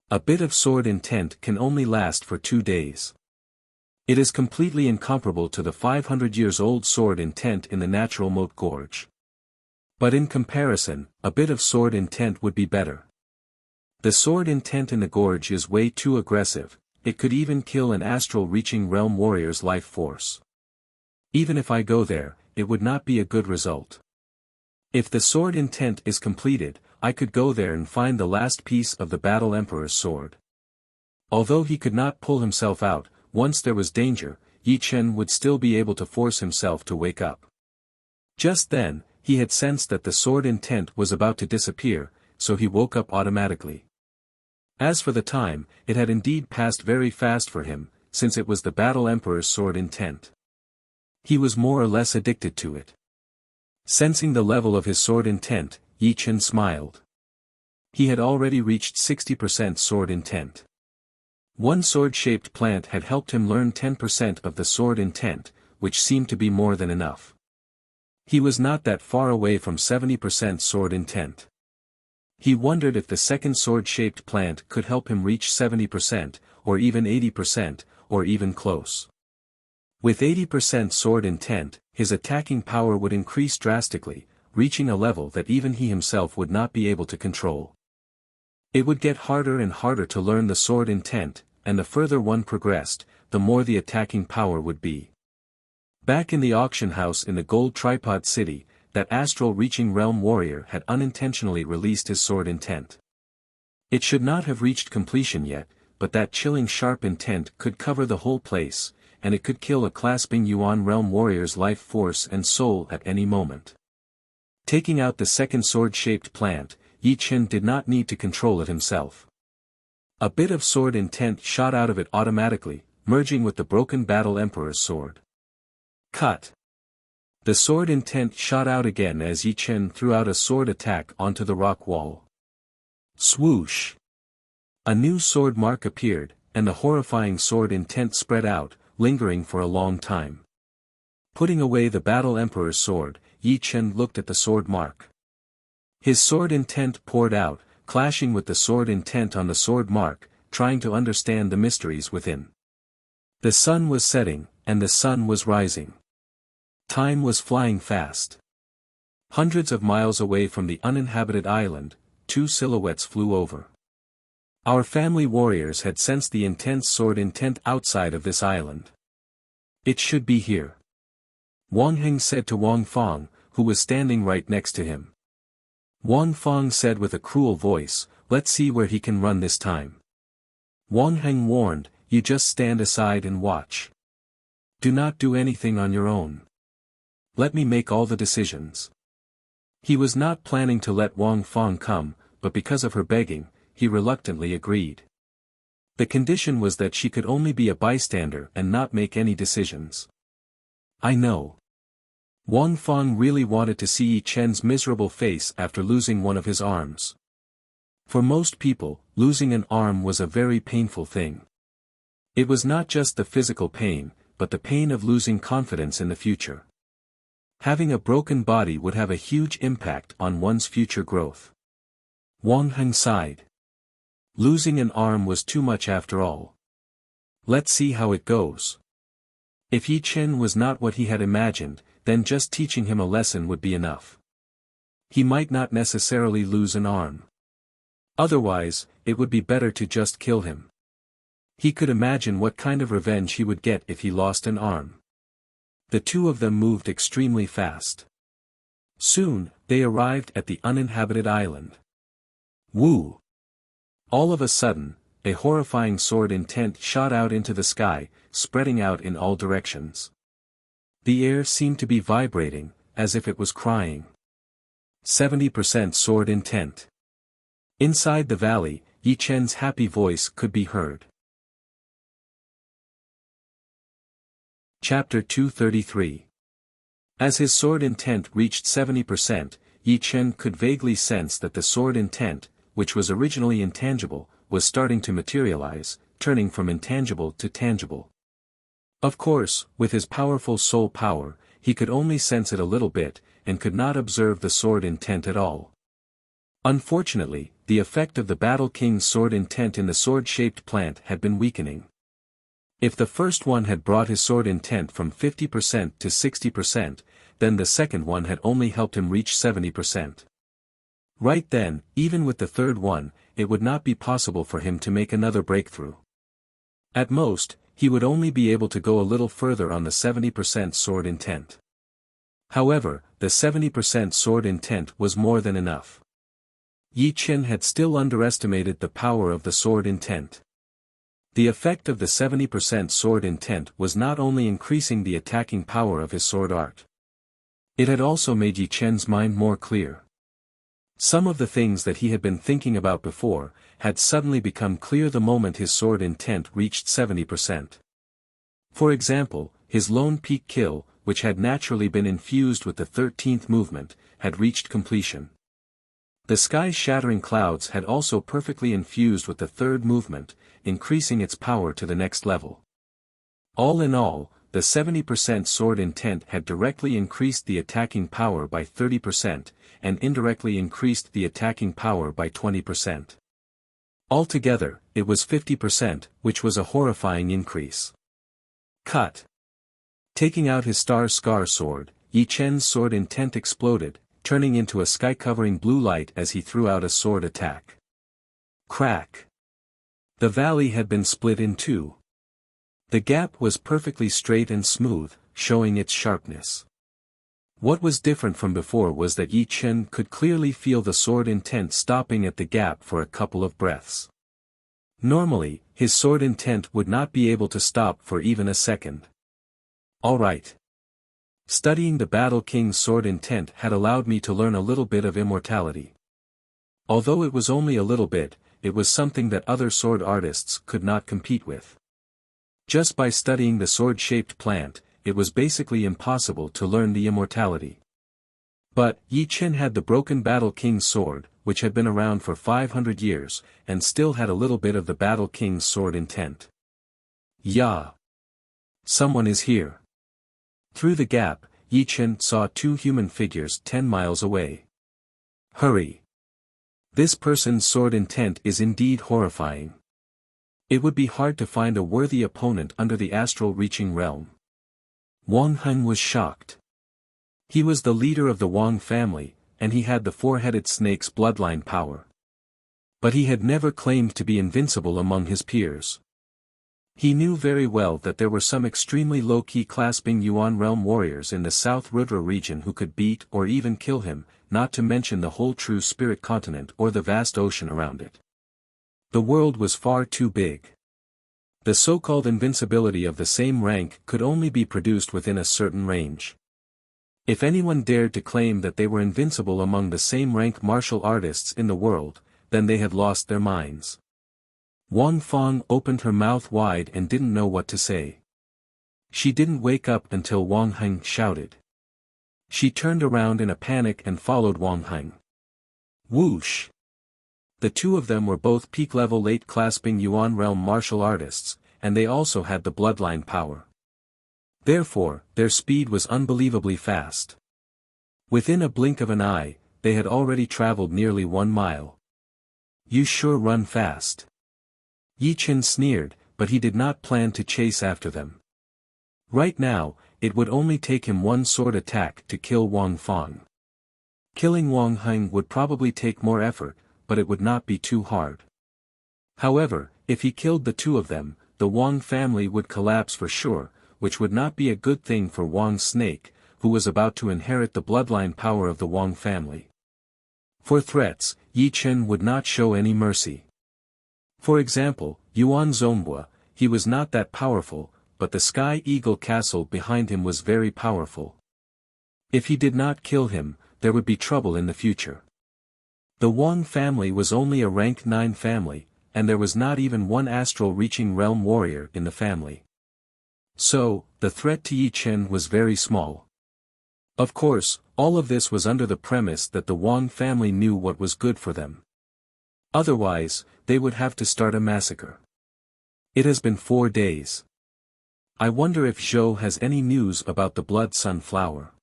A bit of sword intent can only last for 2 days. It is completely incomparable to the 500 years old sword intent in the natural moat gorge. But in comparison, a bit of sword intent would be better. The sword intent in the gorge is way too aggressive, it could even kill an astral reaching realm warrior's life force. Even if I go there, it would not be a good result. If the sword intent is completed, I could go there and find the last piece of the Battle Emperor's sword. Although he could not pull himself out, once there was danger, Yi Chen would still be able to force himself to wake up. Just then, he had sensed that the sword intent was about to disappear, so he woke up automatically. As for the time, it had indeed passed very fast for him, since it was the Battle Emperor's sword intent. He was more or less addicted to it. Sensing the level of his sword intent, Yi Chen smiled. He had already reached 60% sword intent. One sword-shaped plant had helped him learn 10% of the sword intent, which seemed to be more than enough. He was not that far away from 70% sword intent. He wondered if the second sword-shaped plant could help him reach 70%, or even 80%, or even close. With 80% sword intent, his attacking power would increase drastically, reaching a level that even he himself would not be able to control. It would get harder and harder to learn the sword intent, and the further one progressed, the more the attacking power would be. Back in the auction house in the Gold Tripod City, that astral reaching realm warrior had unintentionally released his sword intent. It should not have reached completion yet, but that chilling sharp intent could cover the whole place, and it could kill a clasping Yuan realm warrior's life force and soul at any moment. Taking out the second sword-shaped plant, Yi Chen did not need to control it himself. A bit of sword intent shot out of it automatically, merging with the broken Battle Emperor's sword. Cut! The sword intent shot out again as Yi Chen threw out a sword attack onto the rock wall. Swoosh! A new sword mark appeared, and the horrifying sword intent spread out, lingering for a long time. Putting away the Battle Emperor's sword, Yi Chen looked at the sword mark. His sword intent poured out, clashing with the sword intent on the sword mark, trying to understand the mysteries within. The sun was setting, and the sun was rising. Time was flying fast. Hundreds of miles away from the uninhabited island, two silhouettes flew over. Our family warriors had sensed the intense sword intent outside of this island. It should be here. Wang Heng said to Wang Fong, who was standing right next to him. Wang Fong said with a cruel voice, "Let's see where he can run this time." Wang Heng warned, "You just stand aside and watch. Do not do anything on your own. Let me make all the decisions." He was not planning to let Wang Fong come, but because of her begging, he reluctantly agreed. The condition was that she could only be a bystander and not make any decisions. "I know." Wang Fong really wanted to see Yi Chen's miserable face after losing one of his arms. For most people, losing an arm was a very painful thing. It was not just the physical pain, but the pain of losing confidence in the future. Having a broken body would have a huge impact on one's future growth. Wang Heng sighed. Losing an arm was too much after all. Let's see how it goes. If Yi Chen was not what he had imagined, then just teaching him a lesson would be enough. He might not necessarily lose an arm. Otherwise, it would be better to just kill him. He could imagine what kind of revenge he would get if he lost an arm. The two of them moved extremely fast. Soon, they arrived at the uninhabited island. Woo! All of a sudden, a horrifying sword intent shot out into the sky, spreading out in all directions. The air seemed to be vibrating, as if it was crying. 70% sword intent. Inside the valley, Yi Chen's happy voice could be heard. Chapter 233. As his sword intent reached 70%, Yi Chen could vaguely sense that the sword intent, which was originally intangible, was starting to materialize, turning from intangible to tangible. Of course, with his powerful soul power, he could only sense it a little bit, and could not observe the sword intent at all. Unfortunately, the effect of the Battle King's sword intent in the sword-shaped plant had been weakening. If the first one had brought his sword intent from 50% to 60%, then the second one had only helped him reach 70%. Right then, even with the third one, it would not be possible for him to make another breakthrough. At most, he would only be able to go a little further on the 70% sword intent. However, the 70% sword intent was more than enough. Yi Chen had still underestimated the power of the sword intent. The effect of the 70% sword intent was not only increasing the attacking power of his sword art. It had also made Yi Chen's mind more clear. Some of the things that he had been thinking about before, had suddenly become clear the moment his sword intent reached 70%. For example, his lone peak kill, which had naturally been infused with the 13th movement, had reached completion. The sky's shattering clouds had also perfectly infused with the 3rd movement, increasing its power to the next level. All in all, the 70% sword intent had directly increased the attacking power by 30%, and indirectly increased the attacking power by 20%. Altogether, it was 50%, which was a horrifying increase. Cut. Taking out his star-scar sword, Yi Chen's sword intent exploded, turning into a sky-covering blue light as he threw out a sword attack. Crack. The valley had been split in two. The gap was perfectly straight and smooth, showing its sharpness. What was different from before was that Yi Chen could clearly feel the sword intent stopping at the gap for a couple of breaths. Normally, his sword intent would not be able to stop for even a second. All right. Studying the Battle King's sword intent had allowed me to learn a little bit of immortality. Although it was only a little bit, it was something that other sword artists could not compete with. Just by studying the sword-shaped plant, it was basically impossible to learn the immortality. But, Yi Chen had the broken Battle King's sword, which had been around for 500 years, and still had a little bit of the Battle King's sword intent. Yeah. Someone is here. Through the gap, Yi Chen saw 2 human figures 10 miles away. Hurry. This person's sword intent is indeed horrifying. It would be hard to find a worthy opponent under the astral reaching realm. Wang Heng was shocked. He was the leader of the Wang family, and he had the 4-headed snake's bloodline power. But he had never claimed to be invincible among his peers. He knew very well that there were some extremely low-key clasping Yuan realm warriors in the South Rudra region who could beat or even kill him, not to mention the whole true spirit continent or the vast ocean around it. The world was far too big. The so-called invincibility of the same rank could only be produced within a certain range. If anyone dared to claim that they were invincible among the same rank martial artists in the world, then they had lost their minds. Wang Fang opened her mouth wide and didn't know what to say. She didn't wake up until Wang Heng shouted. She turned around in a panic and followed Wang Heng. Whoosh! The two of them were both peak-level late-clasping Yuan realm martial artists, and they also had the bloodline power. Therefore, their speed was unbelievably fast. Within a blink of an eye, they had already traveled nearly 1 mile. You sure run fast. Yi Chen sneered, but he did not plan to chase after them. Right now, it would only take him 1 sword attack to kill Wang Fang. Killing Wang Heng would probably take more effort, but it would not be too hard. However, if he killed the 2 of them, the Wang family would collapse for sure, which would not be a good thing for Wang's snake, who was about to inherit the bloodline power of the Wang family. For threats, Yi Chen would not show any mercy. For example, Yuan Zonghua, he was not that powerful, but the Sky Eagle castle behind him was very powerful. If he did not kill him, there would be trouble in the future. The Wang family was only a rank 9 family, and there was not even 1 astral-reaching realm warrior in the family. So, the threat to Yi Chen was very small. Of course, all of this was under the premise that the Wang family knew what was good for them. Otherwise, they would have to start a massacre. It has been 4 days. I wonder if Zhou has any news about the blood sunflower.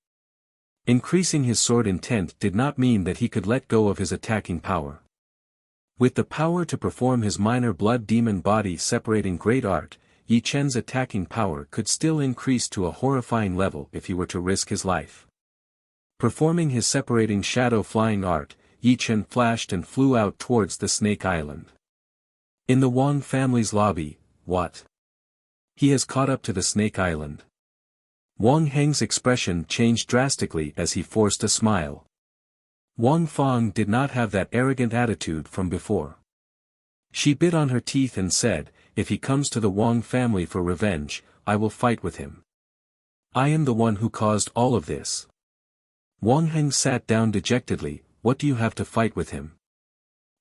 Increasing his sword intent did not mean that he could let go of his attacking power. With the power to perform his minor blood demon body separating great art, Yi Chen's attacking power could still increase to a horrifying level if he were to risk his life. Performing his separating shadow flying art, Yi Chen flashed and flew out towards the Snake Island. In the Wang family's lobby, what? He has caught up to the Snake Island. Wang Heng's expression changed drastically as he forced a smile. Wang Fang did not have that arrogant attitude from before. She bit on her teeth and said, if he comes to the Wang family for revenge, I will fight with him. I am the one who caused all of this. Wang Heng sat down dejectedly. What do you have to fight with him?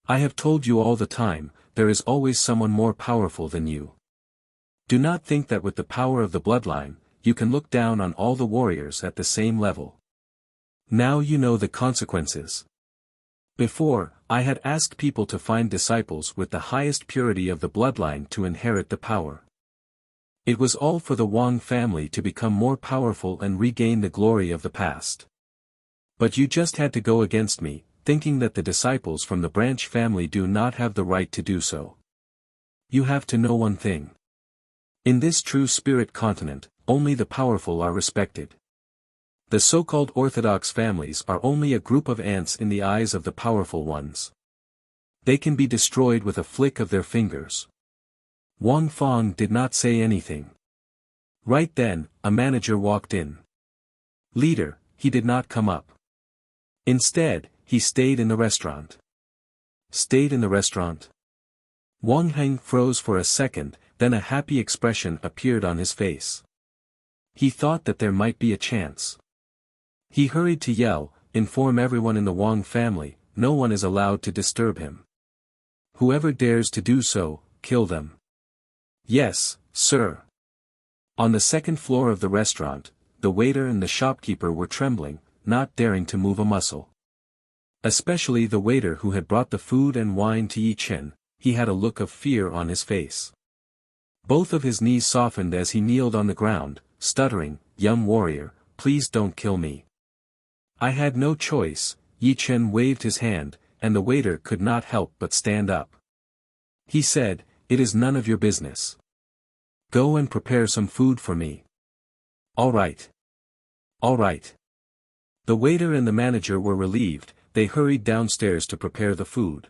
I have told you all the time, there is always someone more powerful than you. Do not think that with the power of the bloodline, you can look down on all the warriors at the same level. Now you know the consequences. Before, I had asked people to find disciples with the highest purity of the bloodline to inherit the power. It was all for the Wang family to become more powerful and regain the glory of the past. But you just had to go against me, thinking that the disciples from the branch family do not have the right to do so. You have to know one thing. In this true spirit continent, only the powerful are respected. The so-called orthodox families are only a group of ants in the eyes of the powerful ones. They can be destroyed with a flick of their fingers. Wang Feng did not say anything. Right then, a manager walked in. Leader, he did not come up. Instead, he stayed in the restaurant. Stayed in the restaurant? Wang Heng froze for a second, then a happy expression appeared on his face. He thought that there might be a chance. He hurried to yell, inform everyone in the Wang family, no one is allowed to disturb him. Whoever dares to do so, kill them. Yes, sir. On the second floor of the restaurant, the waiter and the shopkeeper were trembling, not daring to move a muscle. Especially the waiter who had brought the food and wine to Yi Chen, he had a look of fear on his face. Both of his knees softened as he kneeled on the ground, stuttering, "Young warrior, please don't kill me." I had no choice. Yi Chen waved his hand, and the waiter could not help but stand up. He said, "It is none of your business. Go and prepare some food for me." "All right. All right." The waiter and the manager were relieved, they hurried downstairs to prepare the food.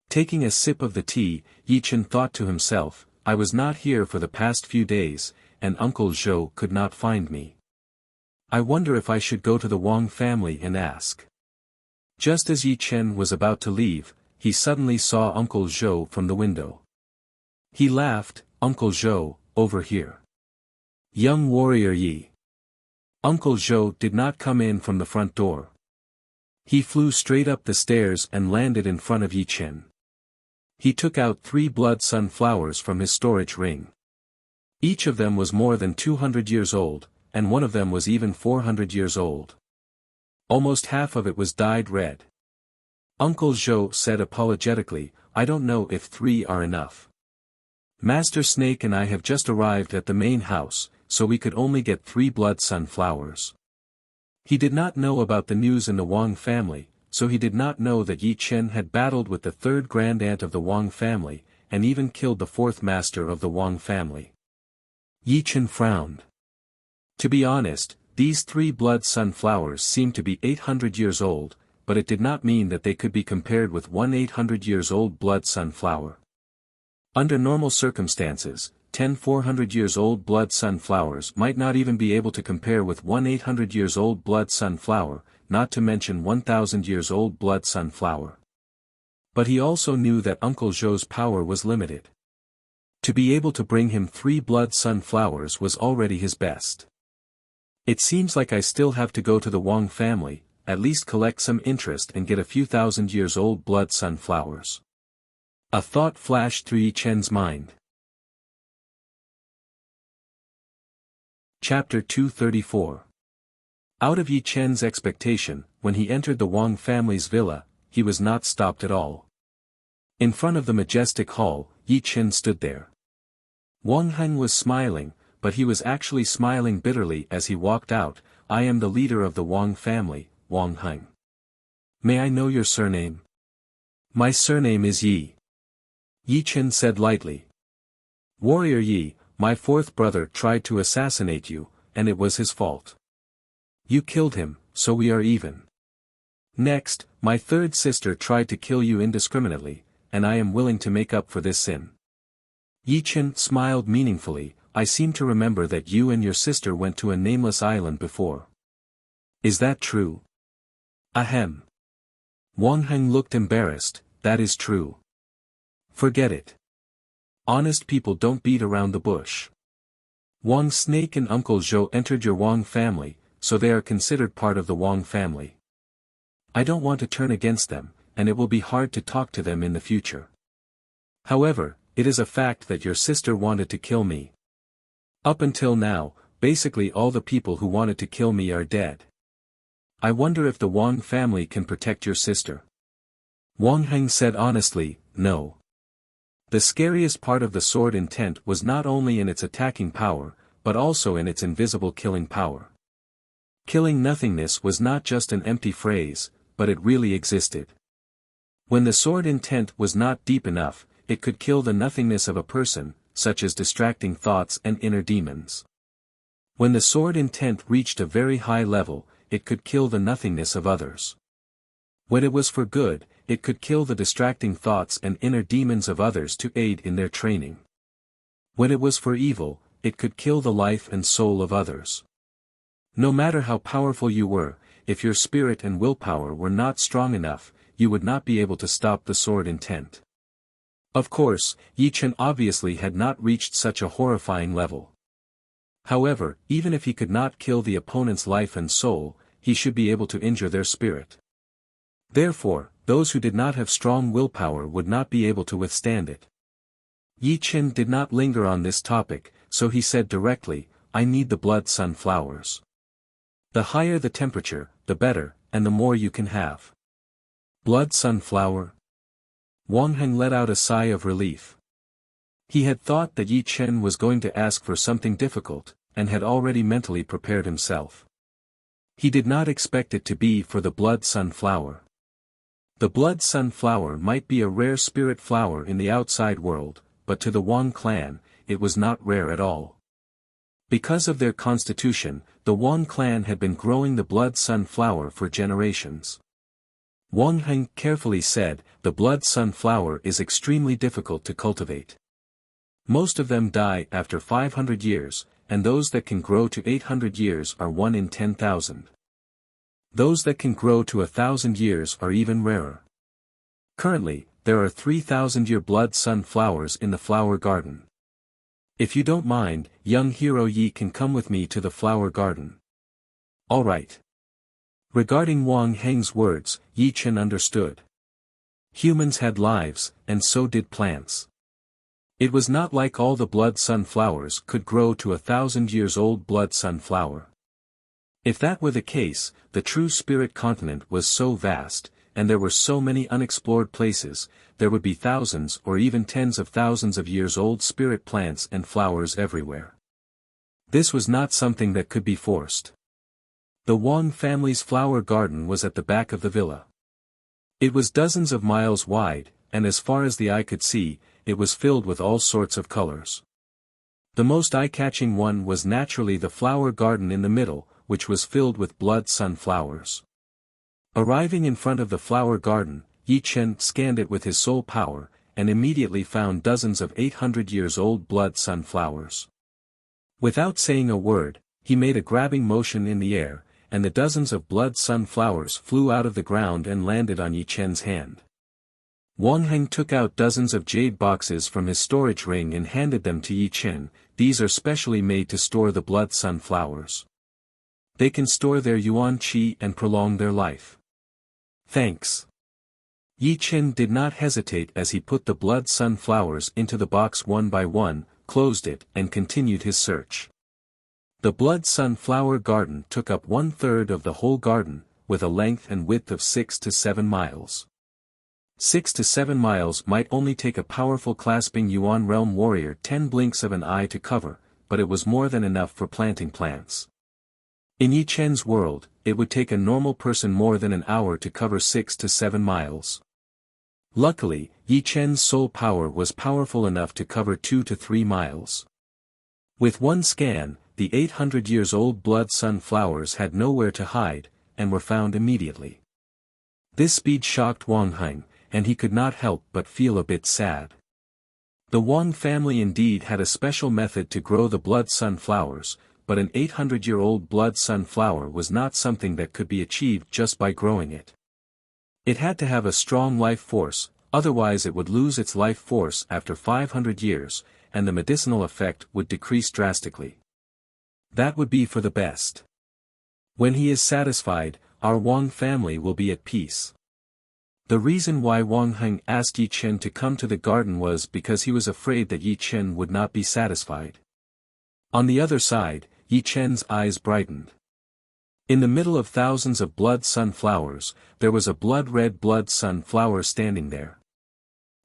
Taking a sip of the tea, Yi Chen thought to himself, I was not here for the past few days, and Uncle Zhou could not find me. I wonder if I should go to the Wang family and ask. Just as Yi Chen was about to leave, he suddenly saw Uncle Zhou from the window. He laughed, "Uncle Zhou, over here." "Young warrior Yi." Uncle Zhou did not come in from the front door. He flew straight up the stairs and landed in front of Yi Chen. He took out 3 blood sunflowers from his storage ring. Each of them was more than 200 years old, and one of them was even 400 years old. Almost half of it was dyed red. Uncle Zhou said apologetically, "I don't know if 3 are enough. Master Snake and I have just arrived at the main house, so we could only get 3 blood sunflowers." He did not know about the news in the Wang family, so he did not know that Yi Chen had battled with the 3rd grand aunt of the Wang family, and even killed the 4th master of the Wang family. Yi Chen frowned. To be honest, these 3 blood sunflowers seemed to be 800 years old, but it did not mean that they could be compared with one 800 years old blood sunflower. Under normal circumstances, 10 400 years old blood sunflowers might not even be able to compare with one 800 years old blood sunflower, not to mention 1000 years old blood sunflower. But he also knew that Uncle Zhou's power was limited. To be able to bring him 3 blood sunflowers was already his best. It seems like I still have to go to the Wang family, at least collect some interest and get a few thousand years old blood sunflowers. A thought flashed through Yi Chen's mind. Chapter 234. Out of Yi Chen's expectation, when he entered the Wang family's villa, he was not stopped at all. In front of the majestic hall, Yi Chen stood there. Wang Heng was smiling, but he was actually smiling bitterly as he walked out. "I am the leader of the Wang family, Wang Heng. May I know your surname?" "My surname is Yi." Yi Chen said lightly. "Warrior Yi, my 4th brother tried to assassinate you, and it was his fault. You killed him, so we are even. Next, my 3rd sister tried to kill you indiscriminately, and I am willing to make up for this sin." Yi Chen smiled meaningfully. "I seem to remember that you and your sister went to a nameless island before. Is that true?" "Ahem." Wang Heng looked embarrassed. "That is true. Forget it. Honest people don't beat around the bush. Wang Snake and Uncle Zhou entered your Wang family, so they are considered part of the Wang family. I don't want to turn against them, and it will be hard to talk to them in the future. However, it is a fact that your sister wanted to kill me. Up until now, basically all the people who wanted to kill me are dead. I wonder if the Wang family can protect your sister. Wang Heng said honestly, no. The scariest part of the sword intent was not only in its attacking power, but also in its invisible killing power. Killing nothingness was not just an empty phrase, but it really existed. When the sword intent was not deep enough, it could kill the nothingness of a person, such as distracting thoughts and inner demons. When the sword intent reached a very high level, it could kill the nothingness of others. When it was for good, it could kill the distracting thoughts and inner demons of others to aid in their training. When it was for evil, it could kill the life and soul of others. No matter how powerful you were, if your spirit and willpower were not strong enough, you would not be able to stop the sword intent. Of course, Yi Chen obviously had not reached such a horrifying level. However, even if he could not kill the opponent's life and soul, he should be able to injure their spirit. Therefore, those who did not have strong willpower would not be able to withstand it. Yi Chen did not linger on this topic, so he said directly, I need the blood sunflowers. The higher the temperature, the better, and the more you can have. Blood sunflower? Wang Heng let out a sigh of relief. He had thought that Yi Chen was going to ask for something difficult, and had already mentally prepared himself. He did not expect it to be for the blood sunflower. The blood sunflower might be a rare spirit flower in the outside world, but to the Wang clan, it was not rare at all. Because of their constitution, the Wang clan had been growing the blood sunflower for generations. Wang Heng carefully said, the blood sunflower is extremely difficult to cultivate. Most of them die after 500 years, and those that can grow to 800 years are 1 in 10,000. Those that can grow to 1,000 years are even rarer. Currently, there are 3,000-year blood sunflowers in the flower garden. If you don't mind, young hero Yi can come with me to the flower garden. All right. Regarding Wang Heng's words, Yi Chen understood. Humans had lives, and so did plants. It was not like all the blood sunflowers could grow to 1,000-years-old blood sunflower. If that were the case, the true spirit continent was so vast, and there were so many unexplored places, there would be thousands or even tens of thousands of years old spirit plants and flowers everywhere. This was not something that could be forced. The Wang family's flower garden was at the back of the villa. It was dozens of miles wide, and as far as the eye could see, it was filled with all sorts of colors. The most eye-catching one was naturally the flower garden in the middle, which was filled with blood sunflowers. Arriving in front of the flower garden, Yi Chen scanned it with his soul power, and immediately found dozens of 800-years-old blood sunflowers. Without saying a word, he made a grabbing motion in the air, and the dozens of blood sunflowers flew out of the ground and landed on Yi Chen's hand. Wang Heng took out dozens of jade boxes from his storage ring and handed them to Yi Chen. These are specially made to store the blood sunflowers. They can store their yuan qi and prolong their life. Thanks. Yi Chen did not hesitate as he put the blood sunflowers into the box one by one, closed it, and continued his search. The blood sunflower garden took up 1/3 of the whole garden, with a length and width of 6 to 7 miles. 6 to 7 miles might only take a powerful clasping Yuan realm warrior 10 blinks of an eye to cover, but it was more than enough for planting plants. In Yi Chen's world, it would take a normal person more than an hour to cover 6 to 7 miles. Luckily, Yi Chen's soul power was powerful enough to cover 2 to 3 miles. With one scan, the 800-years-old blood sunflowers had nowhere to hide, and were found immediately. This speed shocked Wang Heng, and he could not help but feel a bit sad. The Wang family indeed had a special method to grow the blood sunflowers, but an 800-year-old blood sunflower was not something that could be achieved just by growing it. It had to have a strong life force, otherwise it would lose its life force after 500 years, and the medicinal effect would decrease drastically. That would be for the best. When he is satisfied, our Wang family will be at peace. The reason why Wang Heng asked Yi Chen to come to the garden was because he was afraid that Yi Chen would not be satisfied. On the other side, Yi Chen's eyes brightened. In the middle of thousands of blood sunflowers, there was a blood-red blood sunflower standing there.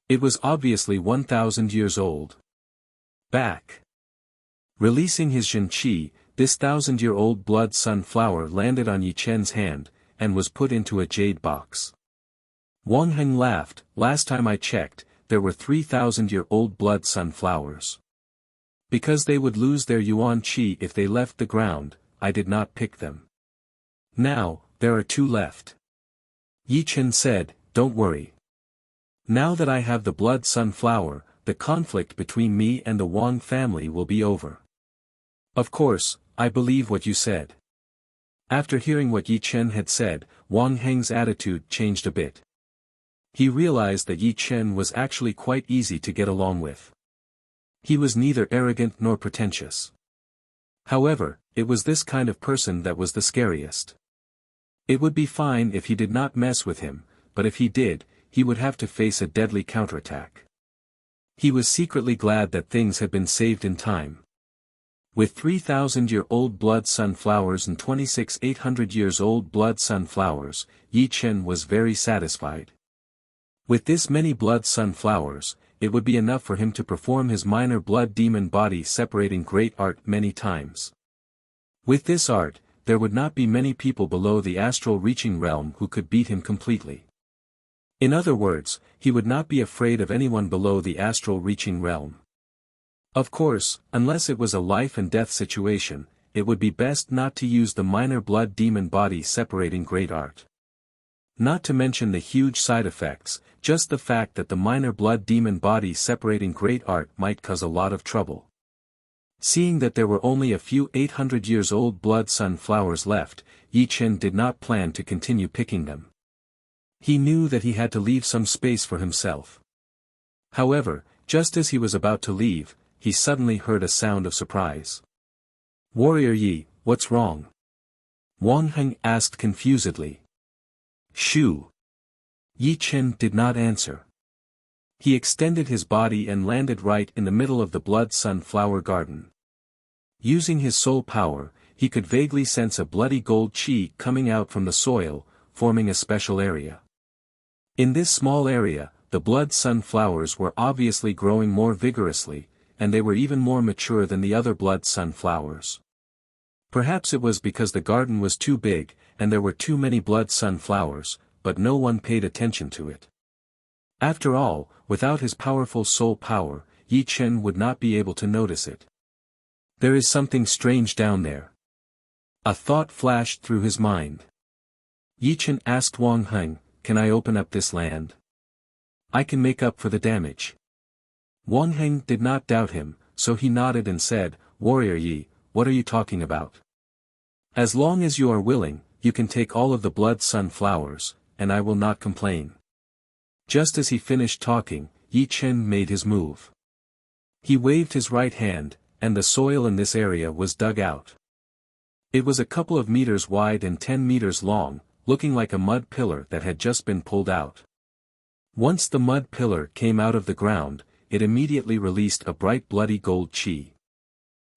It was obviously 1,000 years old. Back. Releasing his Jin Qi, this 1,000-year-old blood sunflower landed on Yi Chen's hand, and was put into a jade box. Wang Heng laughed. Last time I checked, there were 3,000-year-old blood sunflowers. Because they would lose their Yuan Qi if they left the ground, I did not pick them. Now, there are 2 left. Yi Chen said, don't worry. Now that I have the blood sunflower, the conflict between me and the Wang family will be over. Of course, I believe what you said. After hearing what Yi Chen had said, Wang Heng's attitude changed a bit. He realized that Yi Chen was actually quite easy to get along with. He was neither arrogant nor pretentious. However, it was this kind of person that was the scariest. It would be fine if he did not mess with him, but if he did, he would have to face a deadly counterattack. He was secretly glad that things had been saved in time. With 3,000-year-old blood sunflowers and 26,800-years-old blood sunflowers, Yi Chen was very satisfied. With this many blood sunflowers, it would be enough for him to perform his minor blood demon body separating great art many times. With this art, there would not be many people below the astral reaching realm who could beat him completely. In other words, he would not be afraid of anyone below the astral reaching realm. Of course, unless it was a life and death situation, it would be best not to use the minor blood demon body separating great art. Not to mention the huge side effects, just the fact that the minor blood demon body separating great art might cause a lot of trouble. Seeing that there were only a few 800-years-old blood sunflowers left, Yi Chen did not plan to continue picking them. He knew that he had to leave some space for himself. However, just as he was about to leave, he suddenly heard a sound of surprise. Warrior Yi, what's wrong? Wang Heng asked confusedly. Shoo! Yi Chen did not answer. He extended his body and landed right in the middle of the blood sunflower garden. Using his soul power, he could vaguely sense a bloody gold qi coming out from the soil, forming a special area. In this small area, the blood sunflowers were obviously growing more vigorously, and they were even more mature than the other blood sunflowers. Perhaps it was because the garden was too big, and there were too many blood sunflowers, but no one paid attention to it. After all, without his powerful soul power, Yi Chen would not be able to notice it. There is something strange down there. A thought flashed through his mind. Yi Chen asked Wang Heng, can I open up this land? I can make up for the damage. Wang Heng did not doubt him, so he nodded and said, Warrior Yi, what are you talking about? As long as you are willing, you can take all of the blood sunflowers, and I will not complain. Just as he finished talking, Yi Chen made his move. He waved his right hand, and the soil in this area was dug out. It was a couple of meters wide and 10 meters long, looking like a mud pillar that had just been pulled out. Once the mud pillar came out of the ground, it immediately released a bright bloody gold qi.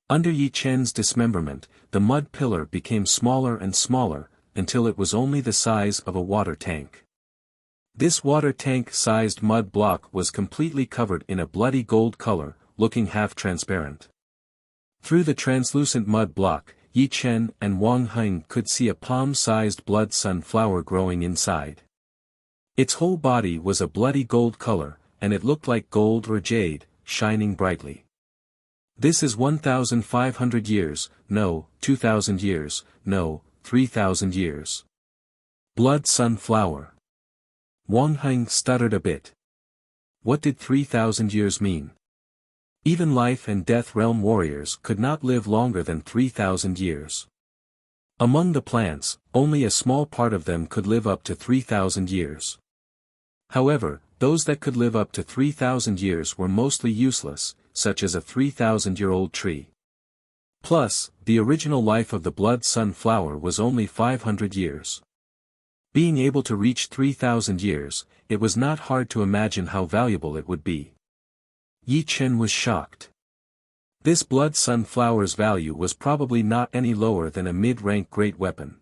Under Yi Chen's dismemberment, the mud pillar became smaller and smaller, until it was only the size of a water tank. This water tank-sized mud block was completely covered in a bloody gold color, looking half-transparent. Through the translucent mud block, Yi Chen and Wang Heng could see a palm-sized blood sunflower growing inside. Its whole body was a bloody gold color, and it looked like gold or jade, shining brightly. This is 1,500 years, no, 2,000 years, no, 3,000 years. Blood sunflower. Wang Heng stuttered a bit. What did 3,000 years mean? Even life and death realm warriors could not live longer than 3,000 years. Among the plants, only a small part of them could live up to 3,000 years. However, those that could live up to 3,000 years were mostly useless, such as a 3,000-year-old tree. Plus, the original life of the blood sunflower was only 500 years. Being able to reach 3,000 years, it was not hard to imagine how valuable it would be. Yi Chen was shocked. This blood sunflower's value was probably not any lower than a mid-rank great weapon.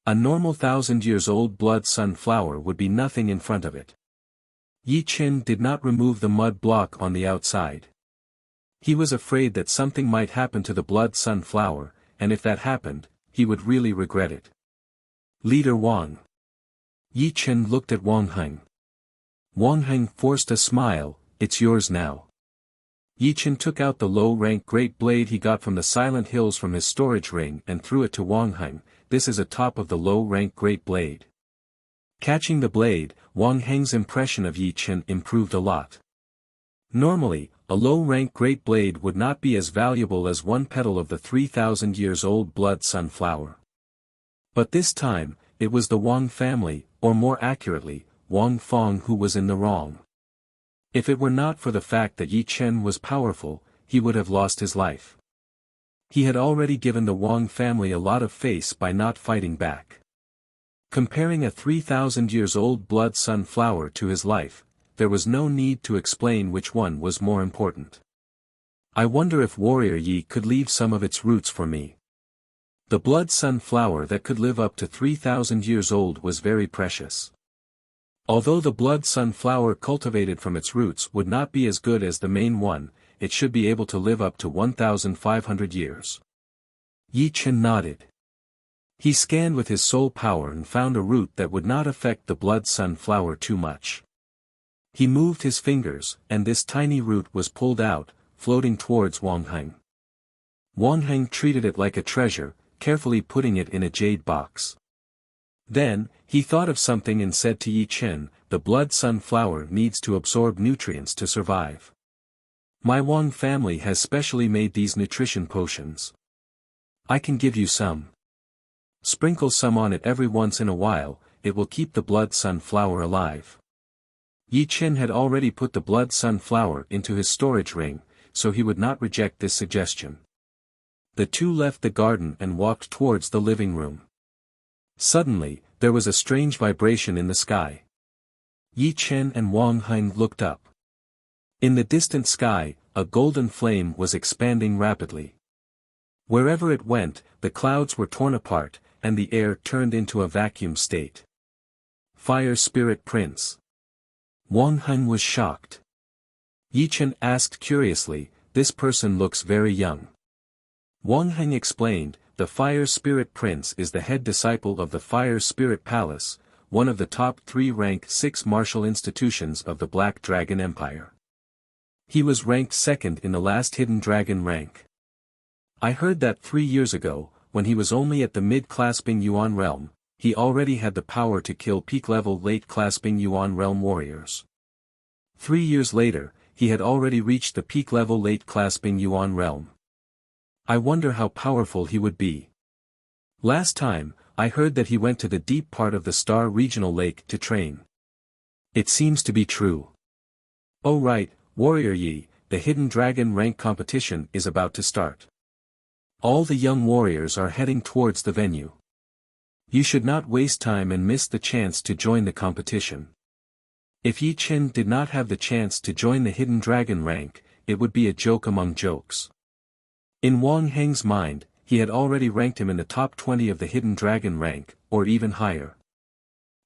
A normal 1,000-years-old blood sunflower would be nothing in front of it. Yi Qin did not remove the mud block on the outside. He was afraid that something might happen to the blood sunflower, and if that happened, he would really regret it. Leader Wang. Yi Qin looked at Wang Heng. Wang Heng forced a smile. It's yours now. Yi Qin took out the low-rank great blade he got from the Silent Hills from his storage ring and threw it to Wang Heng. This is a top of the low-rank great blade. Catching the blade, Wang Heng's impression of Yi Qin improved a lot. Normally, a low-rank great blade would not be as valuable as one petal of the 3,000-years-old blood sunflower. But this time, it was the Wang family, or more accurately, Wang Fong who was in the wrong. If it were not for the fact that Yi Qin was powerful, he would have lost his life. He had already given the Wang family a lot of face by not fighting back. Comparing a 3,000-years-old blood sunflower to his life, there was no need to explain which one was more important. I wonder if Warrior Yi could leave some of its roots for me. The blood sunflower that could live up to 3,000 years old was very precious. Although the blood sunflower cultivated from its roots would not be as good as the main one, it should be able to live up to 1,500 years. Yi Qin nodded. He scanned with his soul power and found a root that would not affect the blood sunflower too much. He moved his fingers, and this tiny root was pulled out, floating towards Wang Heng. Wang Heng treated it like a treasure, carefully putting it in a jade box. Then, he thought of something and said to Yi Qin, the blood sunflower needs to absorb nutrients to survive. My Wang family has specially made these nutrition potions. I can give you some. Sprinkle some on it every once in a while, it will keep the blood sunflower alive. Yi Qin had already put the blood sunflower into his storage ring, so he would not reject this suggestion. The two left the garden and walked towards the living room. Suddenly, there was a strange vibration in the sky. Yi Qin and Wang Heng looked up. In the distant sky, a golden flame was expanding rapidly. Wherever it went, the clouds were torn apart, and the air turned into a vacuum state. Fire Spirit Prince. Wang Heng was shocked. Yi Qin asked curiously, this person looks very young. Wang Heng explained, the Fire Spirit Prince is the head disciple of the Fire Spirit Palace, one of the top 3 rank 6 martial institutions of the Black Dragon Empire. He was ranked second in the last Hidden Dragon rank. I heard that 3 years ago, when he was only at the mid-class Bing Yuan realm, he already had the power to kill peak-level late-class Bing Yuan realm warriors. 3 years later, he had already reached the peak-level late-class Bing Yuan realm. I wonder how powerful he would be. Last time, I heard that he went to the deep part of the Star Regional Lake to train. It seems to be true. Oh right, Warrior Yi, the Hidden Dragon rank competition is about to start. All the young warriors are heading towards the venue. You should not waste time and miss the chance to join the competition. If Yi Qin did not have the chance to join the Hidden Dragon rank, it would be a joke among jokes. In Wang Heng's mind, he had already ranked him in the top 20 of the Hidden Dragon rank, or even higher.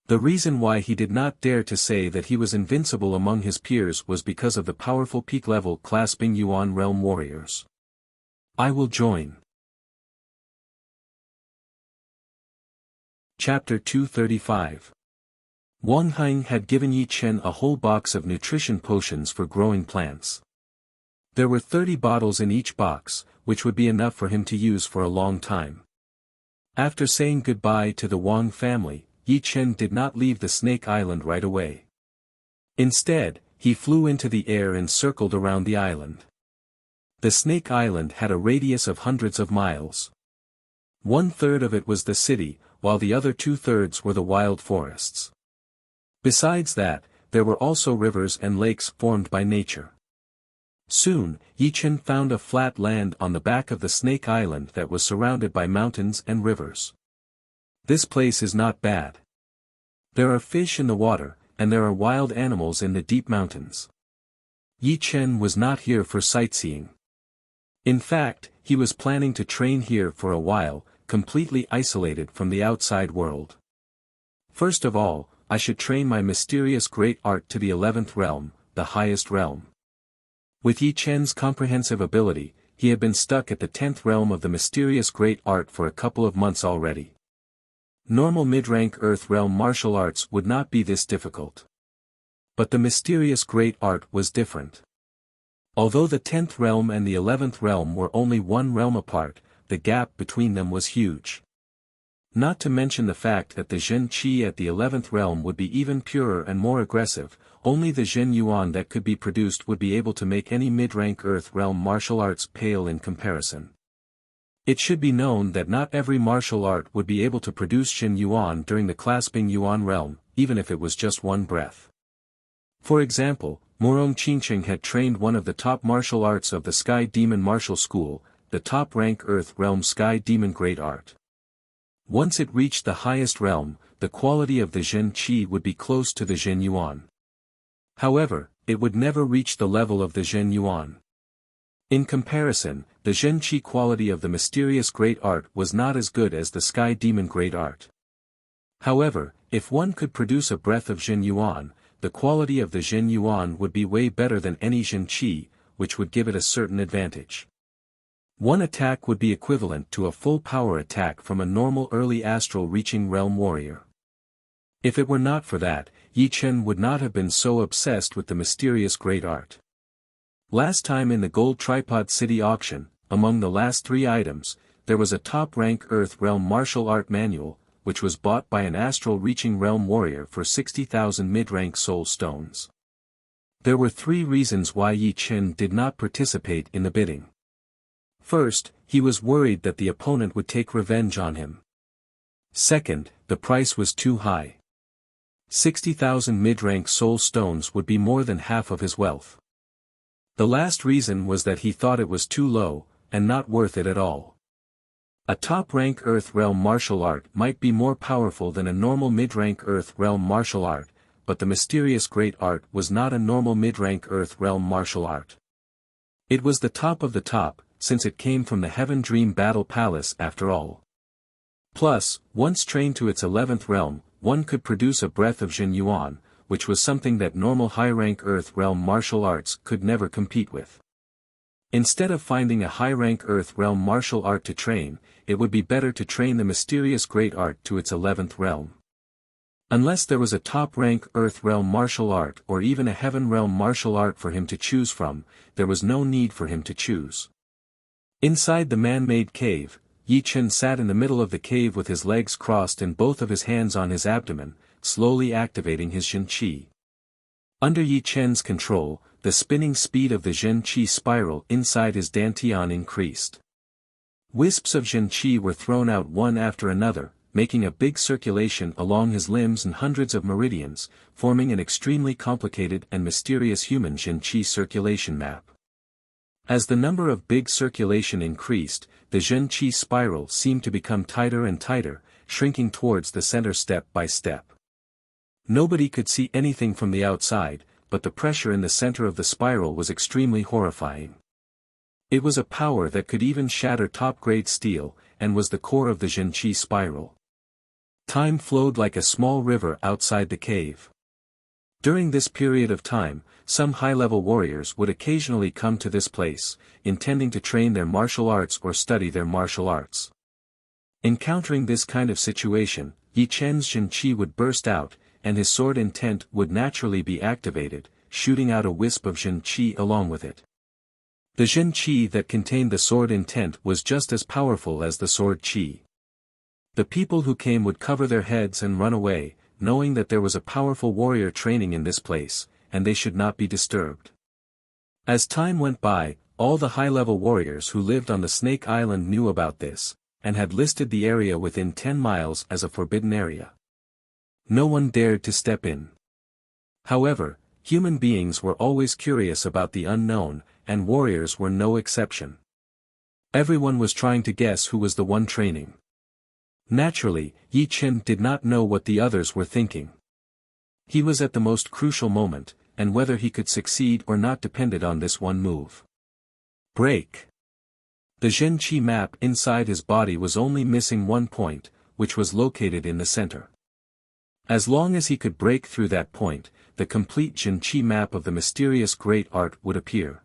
The reason why he did not dare to say that he was invincible among his peers was because of the powerful peak-level class Bing Yuan realm warriors. I will join. Chapter 235. Wang Heng had given Yi Qin a whole box of nutrition potions for growing plants. There were 30 bottles in each box, which would be enough for him to use for a long time. After saying goodbye to the Wang family, Yi Qin did not leave the Snake Island right away. Instead, he flew into the air and circled around the island. The Snake Island had a radius of hundreds of miles. 1/3 of it was the city, while the other 2/3 were the wild forests. Besides that, there were also rivers and lakes formed by nature. Soon, Yi Qin found a flat land on the back of the Snake Island that was surrounded by mountains and rivers. This place is not bad. There are fish in the water, and there are wild animals in the deep mountains. Yi Qin was not here for sightseeing. In fact, he was planning to train here for a while, completely isolated from the outside world. First of all, I should train my mysterious great art to the 11th realm, the highest realm. With Yi Chen's comprehensive ability, he had been stuck at the 10th realm of the mysterious great art for a couple of months already. Normal mid-rank Earth realm martial arts would not be this difficult. But the mysterious great art was different. Although the 10th realm and the 11th realm were only one realm apart, the gap between them was huge. Not to mention the fact that the Zhen Qi at the 11th realm would be even purer and more aggressive, only the Zhen Yuan that could be produced would be able to make any mid-rank Earth realm martial arts pale in comparison. It should be known that not every martial art would be able to produce Zhen Yuan during the clasping Yuan realm, even if it was just one breath. For example, Morong Qingqing had trained one of the top martial arts of the Sky Demon Martial School, the top-rank Earth Realm Sky Demon Great Art. Once it reached the highest realm, the quality of the Zhen Qi would be close to the Zhen Yuan. However, it would never reach the level of the Zhen Yuan. In comparison, the Zhen Qi quality of the mysterious Great Art was not as good as the Sky Demon Great Art. However, if one could produce a breath of Zhen Yuan, the quality of the Zhen Yuan would be way better than any Zhen Qi, which would give it a certain advantage. One attack would be equivalent to a full power attack from a normal early astral reaching realm warrior. If it were not for that, Yi Chen would not have been so obsessed with the mysterious great art. Last time in the Gold Tripod City auction, among the last 3 items, there was a top-rank Earth Realm martial art manual, which was bought by an astral reaching realm warrior for 60,000 mid-rank soul stones. There were 3 reasons why Yi Chen did not participate in the bidding. First, he was worried that the opponent would take revenge on him. Second, the price was too high. 60,000 mid-rank soul stones would be more than half of his wealth. The last reason was that he thought it was too low, and not worth it at all. A top-rank Earth Realm martial art might be more powerful than a normal mid-rank Earth Realm martial art, but the mysterious great art was not a normal mid-rank Earth Realm martial art. It was the top of the top, since it came from the Heaven Dream Battle Palace after all. Plus, once trained to its 11th realm, one could produce a breath of Zhen Yuan, which was something that normal high-rank Earth Realm martial arts could never compete with. Instead of finding a high-rank Earth Realm martial art to train, it would be better to train the mysterious great art to its 11th realm. Unless there was a top-rank Earth Realm martial art or even a Heaven Realm martial art for him to choose from, there was no need for him to choose. Inside the man-made cave, Yi Chen sat in the middle of the cave with his legs crossed and both of his hands on his abdomen, slowly activating his Zhen Qi. Under Yi Chen's control, the spinning speed of the Zhen Qi spiral inside his dantian increased. Wisps of Zhen Qi were thrown out one after another, making a big circulation along his limbs and hundreds of meridians, forming an extremely complicated and mysterious human Zhen Qi circulation map. As the number of big circulation increased, the Zhen Qi spiral seemed to become tighter and tighter, shrinking towards the center step by step. Nobody could see anything from the outside, but the pressure in the center of the spiral was extremely horrifying. It was a power that could even shatter top-grade steel, and was the core of the Zhen Qi spiral. Time flowed like a small river outside the cave. During this period of time, some high-level warriors would occasionally come to this place, intending to train their martial arts or study their martial arts. Encountering this kind of situation, Yi Chen's Zhen Qi would burst out, and his sword intent would naturally be activated, shooting out a wisp of Zhen Qi along with it. The Zhen Qi that contained the sword intent was just as powerful as the sword Qi. The people who came would cover their heads and run away, knowing that there was a powerful warrior training in this place, and they should not be disturbed. As time went by, all the high-level warriors who lived on the Snake Island knew about this, and had listed the area within 10 miles as a forbidden area. No one dared to step in. However, human beings were always curious about the unknown, and warriors were no exception. Everyone was trying to guess who was the one training. Naturally, Yi Chen did not know what the others were thinking. He was at the most crucial moment, and whether he could succeed or not depended on this one move. Break. The Zhen Qi map inside his body was only missing one point, which was located in the center. As long as he could break through that point, the complete Zhen Qi map of the mysterious great art would appear.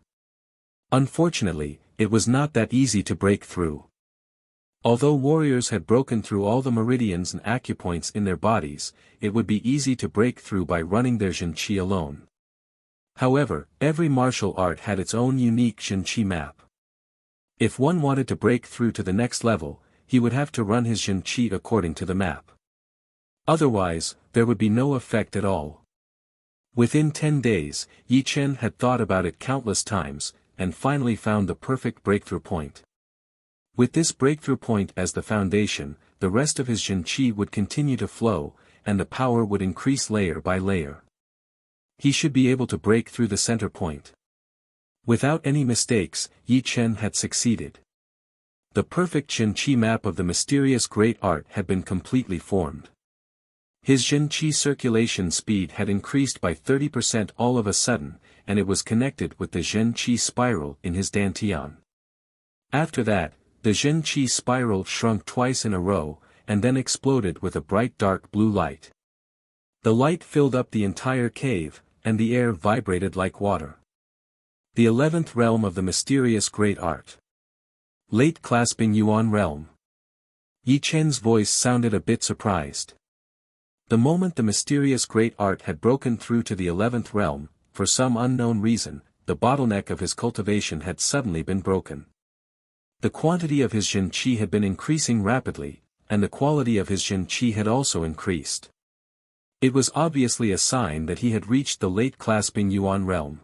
Unfortunately, it was not that easy to break through. Although warriors had broken through all the meridians and acupoints in their bodies, it would be easy to break through by running their Zhen Qi alone. However, every martial art had its own unique Zhen Qi map. If one wanted to break through to the next level, he would have to run his Zhen Qi according to the map. Otherwise, there would be no effect at all. Within 10 days, Yi Chen had thought about it countless times, and finally found the perfect breakthrough point. With this breakthrough point as the foundation, the rest of his Zhen Qi would continue to flow, and the power would increase layer by layer. He should be able to break through the center point. Without any mistakes, Yi Chen had succeeded. The perfect Zhen Qi map of the mysterious great art had been completely formed. His Zhen Qi circulation speed had increased by 30% all of a sudden, and it was connected with the Zhen Qi spiral in his dantian. After that, the Zhen Qi spiral shrunk twice in a row, and then exploded with a bright dark blue light. The light filled up the entire cave, and the air vibrated like water. The 11th realm of the mysterious great art. Late clasping Yuan realm. Yi Chen's voice sounded a bit surprised. The moment the mysterious great art had broken through to the 11th realm, for some unknown reason, the bottleneck of his cultivation had suddenly been broken. The quantity of his Zhen Qi had been increasing rapidly, and the quality of his Zhen Qi had also increased. It was obviously a sign that he had reached the late clasping Yuan realm.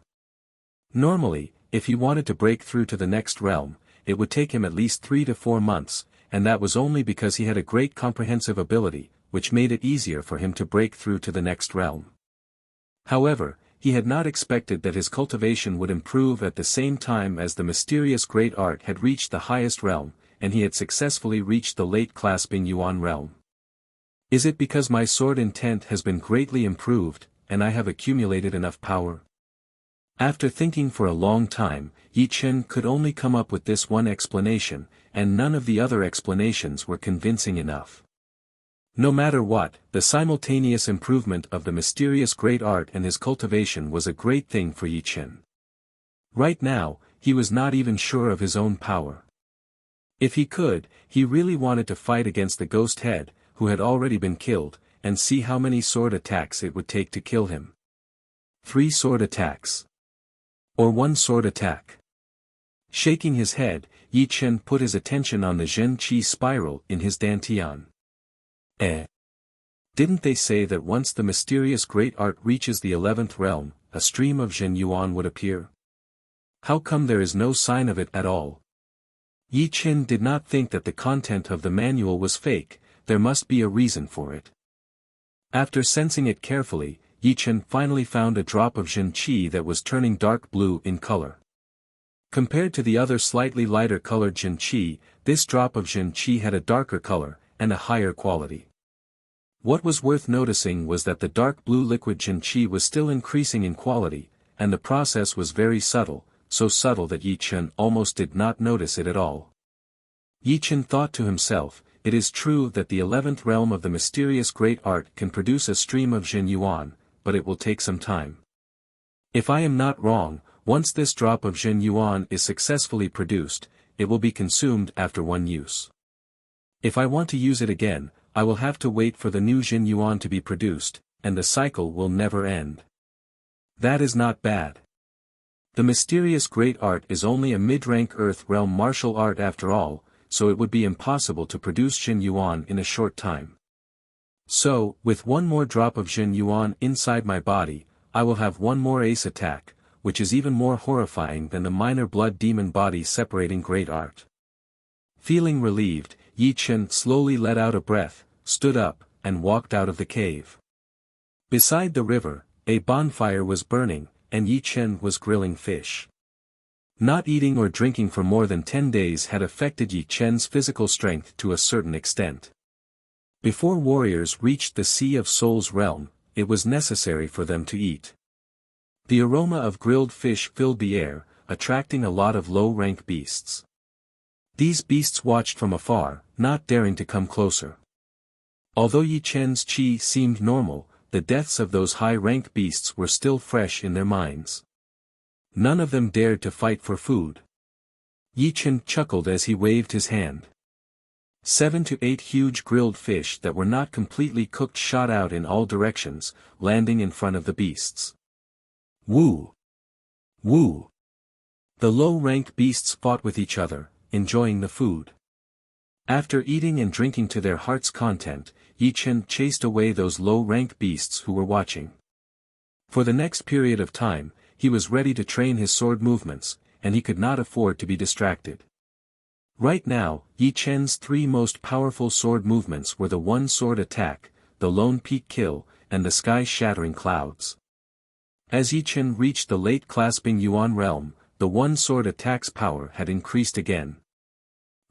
Normally, if he wanted to break through to the next realm, it would take him at least 3 to 4 months, and that was only because he had a great comprehensive ability, which made it easier for him to break through to the next realm. However, he had not expected that his cultivation would improve at the same time as the mysterious great art had reached the highest realm, and he had successfully reached the late clasping Yuan realm. Is it because my sword intent has been greatly improved, and I have accumulated enough power? After thinking for a long time, Yi Chen could only come up with this one explanation, and none of the other explanations were convincing enough. No matter what, the simultaneous improvement of the mysterious great art and his cultivation was a great thing for Yi Chen. Right now, he was not even sure of his own power. If he could, he really wanted to fight against the ghost head, who had already been killed, and see how many sword attacks it would take to kill him. 3 sword attacks. Or 1 sword attack. Shaking his head, Yi Chen put his attention on the Zhen Qi spiral in his dantian. Didn't they say that once the mysterious great art reaches the 11th realm, a stream of Zhen Yuan would appear? How come there is no sign of it at all? Yi Chen did not think that the content of the manual was fake, there must be a reason for it. After sensing it carefully, Yi Chen finally found a drop of Zhen Qi that was turning dark blue in color. Compared to the other slightly lighter colored Zhen Qi, this drop of Zhen Qi had a darker color, and a higher quality. What was worth noticing was that the dark blue liquid Zhen Qi was still increasing in quality, and the process was very subtle, so subtle that Yi Chen almost did not notice it at all. Yi Chen thought to himself, it is true that the 11th realm of the mysterious great art can produce a stream of Zhen Yuan, but it will take some time. If I am not wrong, once this drop of Zhen Yuan is successfully produced, it will be consumed after one use. If I want to use it again, I will have to wait for the new Zhen Yuan to be produced, and the cycle will never end. That is not bad. The mysterious great art is only a mid-rank earth realm martial art after all, so it would be impossible to produce Zhen Yuan in a short time. So, with one more drop of Zhen Yuan inside my body, I will have one more ace attack, which is even more horrifying than the minor blood demon body separating great art. Feeling relieved, Yi Chen slowly let out a breath, stood up, and walked out of the cave. Beside the river, a bonfire was burning, and Yi Chen was grilling fish. Not eating or drinking for more than 10 days had affected Yi Chen's physical strength to a certain extent. Before warriors reached the Sea of Souls realm, it was necessary for them to eat. The aroma of grilled fish filled the air, attracting a lot of low-rank beasts. These beasts watched from afar, not daring to come closer. Although Yi Chen's chi seemed normal, the deaths of those high-rank beasts were still fresh in their minds. None of them dared to fight for food. Yi Chen chuckled as he waved his hand. 7 to 8 huge grilled fish that were not completely cooked shot out in all directions, landing in front of the beasts. Woo! Woo! The low-ranked beasts fought with each other, enjoying the food. After eating and drinking to their heart's content, Yi Chen chased away those low-rank beasts who were watching. For the next period of time, he was ready to train his sword movements, and he could not afford to be distracted. Right now, Yi Chen's 3 most powerful sword movements were the one-sword attack, the lone peak kill, and the sky-shattering clouds. As Yi Chen reached the late clasping Yuan realm, the one-sword attack's power had increased again.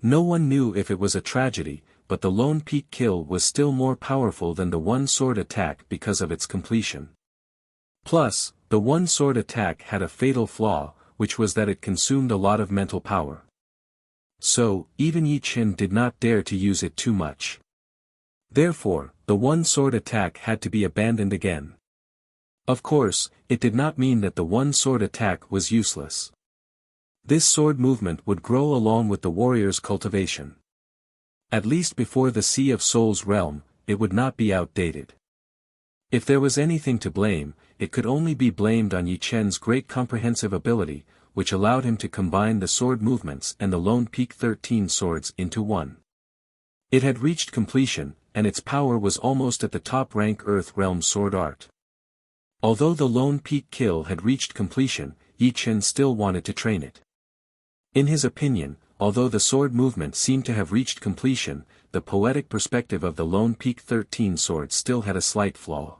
No one knew if it was a tragedy, but the lone peak kill was still more powerful than the one-sword attack because of its completion. Plus, the one-sword attack had a fatal flaw, which was that it consumed a lot of mental power. So, even Yi Chen did not dare to use it too much. Therefore, the one-sword attack had to be abandoned again. Of course, it did not mean that the one-sword attack was useless. This sword movement would grow along with the warrior's cultivation. At least before the Sea of Souls realm, it would not be outdated. If there was anything to blame, it could only be blamed on Yi Chen's great comprehensive ability, which allowed him to combine the sword movements and the lone peak 13 swords into one. It had reached completion, and its power was almost at the top rank Earth realm sword art. Although the lone peak kill had reached completion, Yi Chen still wanted to train it. In his opinion, although the sword movement seemed to have reached completion, the poetic perspective of the lone peak 13 sword still had a slight flaw.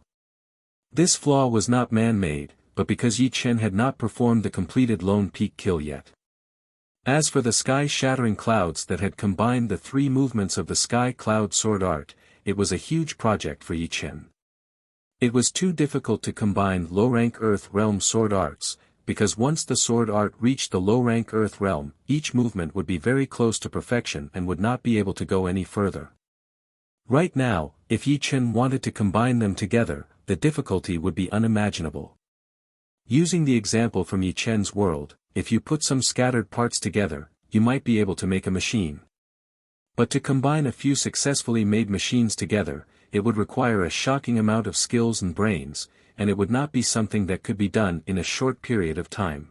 This flaw was not man-made, but because Yi Chen had not performed the completed lone peak kill yet. As for the sky-shattering clouds that had combined the 3 movements of the sky cloud sword art, it was a huge project for Yi Chen. It was too difficult to combine low-rank Earth realm sword arts, because once the sword art reached the low-rank Earth realm, each movement would be very close to perfection and would not be able to go any further. Right now, if Yi Chen wanted to combine them together, the difficulty would be unimaginable. Using the example from Yi Chen's world, if you put some scattered parts together, you might be able to make a machine. But to combine a few successfully made machines together, it would require a shocking amount of skills and brains, and it would not be something that could be done in a short period of time.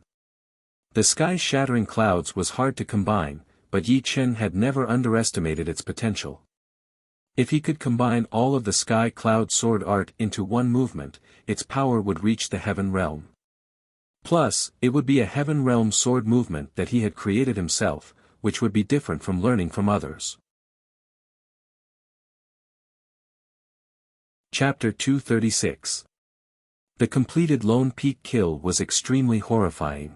The sky-shattering clouds was hard to combine, but Yi Chen had never underestimated its potential. If he could combine all of the sky cloud sword art into one movement, its power would reach the heaven realm. Plus, it would be a heaven realm sword movement that he had created himself, which would be different from learning from others. Chapter 236. The completed lone peak kill was extremely horrifying.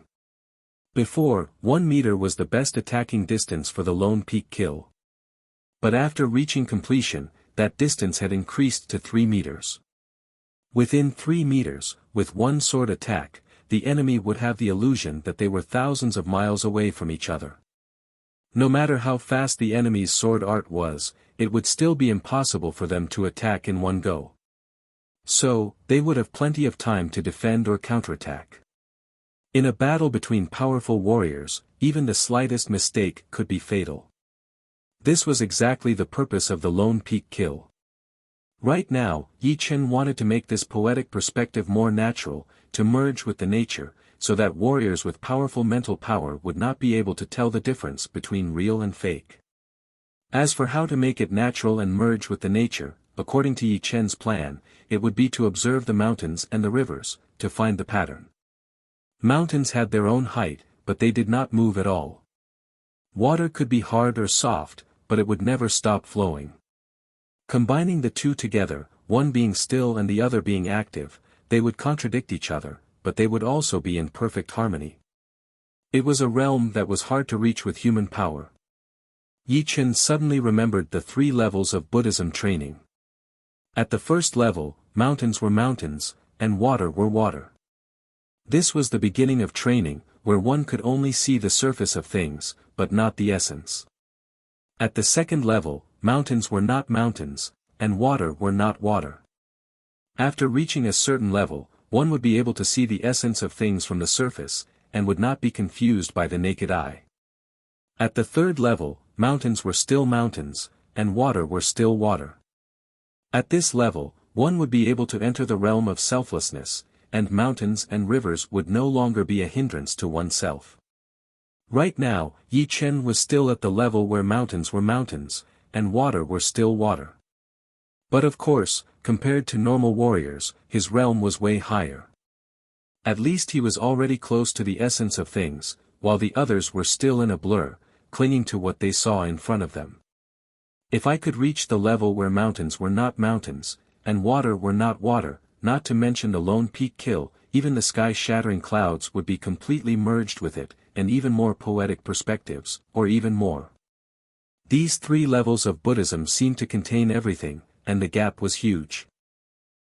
Before, 1 meter was the best attacking distance for the lone peak kill. But after reaching completion, that distance had increased to 3 meters. Within 3 meters, with one sword attack, the enemy would have the illusion that they were thousands of miles away from each other. No matter how fast the enemy's sword art was, it would still be impossible for them to attack in one go. So, they would have plenty of time to defend or counterattack. In a battle between powerful warriors, even the slightest mistake could be fatal. This was exactly the purpose of the lone peak kill. Right now, Yi Chen wanted to make this poetic perspective more natural, to merge with the nature, so that warriors with powerful mental power would not be able to tell the difference between real and fake. As for how to make it natural and merge with the nature, according to Yi Chen's plan, it would be to observe the mountains and the rivers, to find the pattern. Mountains had their own height, but they did not move at all. Water could be hard or soft, but it would never stop flowing. Combining the two together, one being still and the other being active, they would contradict each other, but they would also be in perfect harmony. It was a realm that was hard to reach with human power. Yi Chen suddenly remembered the 3 levels of Buddhism training. At the first level, mountains were mountains, and water were water. This was the beginning of training, where one could only see the surface of things, but not the essence. At the second level, mountains were not mountains, and water were not water. After reaching a certain level, one would be able to see the essence of things from the surface, and would not be confused by the naked eye. At the third level, mountains were still mountains, and water were still water. At this level, one would be able to enter the realm of selflessness, and mountains and rivers would no longer be a hindrance to oneself. Right now, Yi Chen was still at the level where mountains were mountains, and water were still water. But of course, compared to normal warriors, his realm was way higher. At least he was already close to the essence of things, while the others were still in a blur, clinging to what they saw in front of them. If I could reach the level where mountains were not mountains, and water were not water, not to mention the lone peak kill, even the sky-shattering clouds would be completely merged with it, and even more poetic perspectives, or even more. These three levels of Buddhism seem to contain everything, and the gap was huge.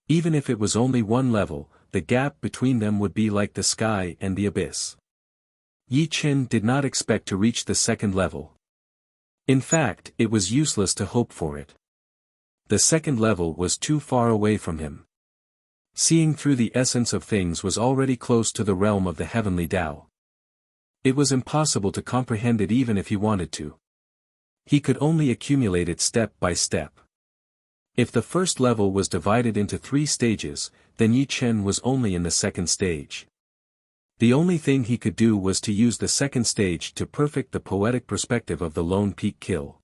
Even if it was only one level, the gap between them would be like the sky and the abyss. Yi Chen did not expect to reach the second level. In fact, it was useless to hope for it. The second level was too far away from him. Seeing through the essence of things was already close to the realm of the heavenly Tao. It was impossible to comprehend it even if he wanted to. He could only accumulate it step by step. If the first level was divided into 3 stages, then Yi Chen was only in the second stage. The only thing he could do was to use the second stage to perfect the poetic perspective of the lone peak kill.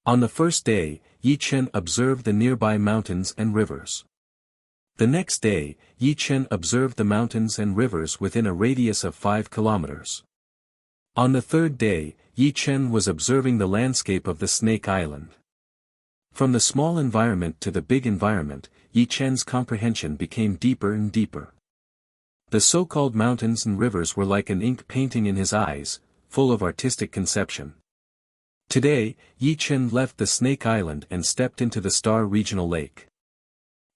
On the first day, Yi Chen observed the nearby mountains and rivers. The next day, Yi Chen observed the mountains and rivers within a radius of 5 kilometers. On the third day, Yi Chen was observing the landscape of the Snake Island. From the small environment to the big environment, Yi Chen's comprehension became deeper and deeper. The so-called mountains and rivers were like an ink painting in his eyes, full of artistic conception. Today, Yi Chen left the Snake Island and stepped into the Star Regional Lake.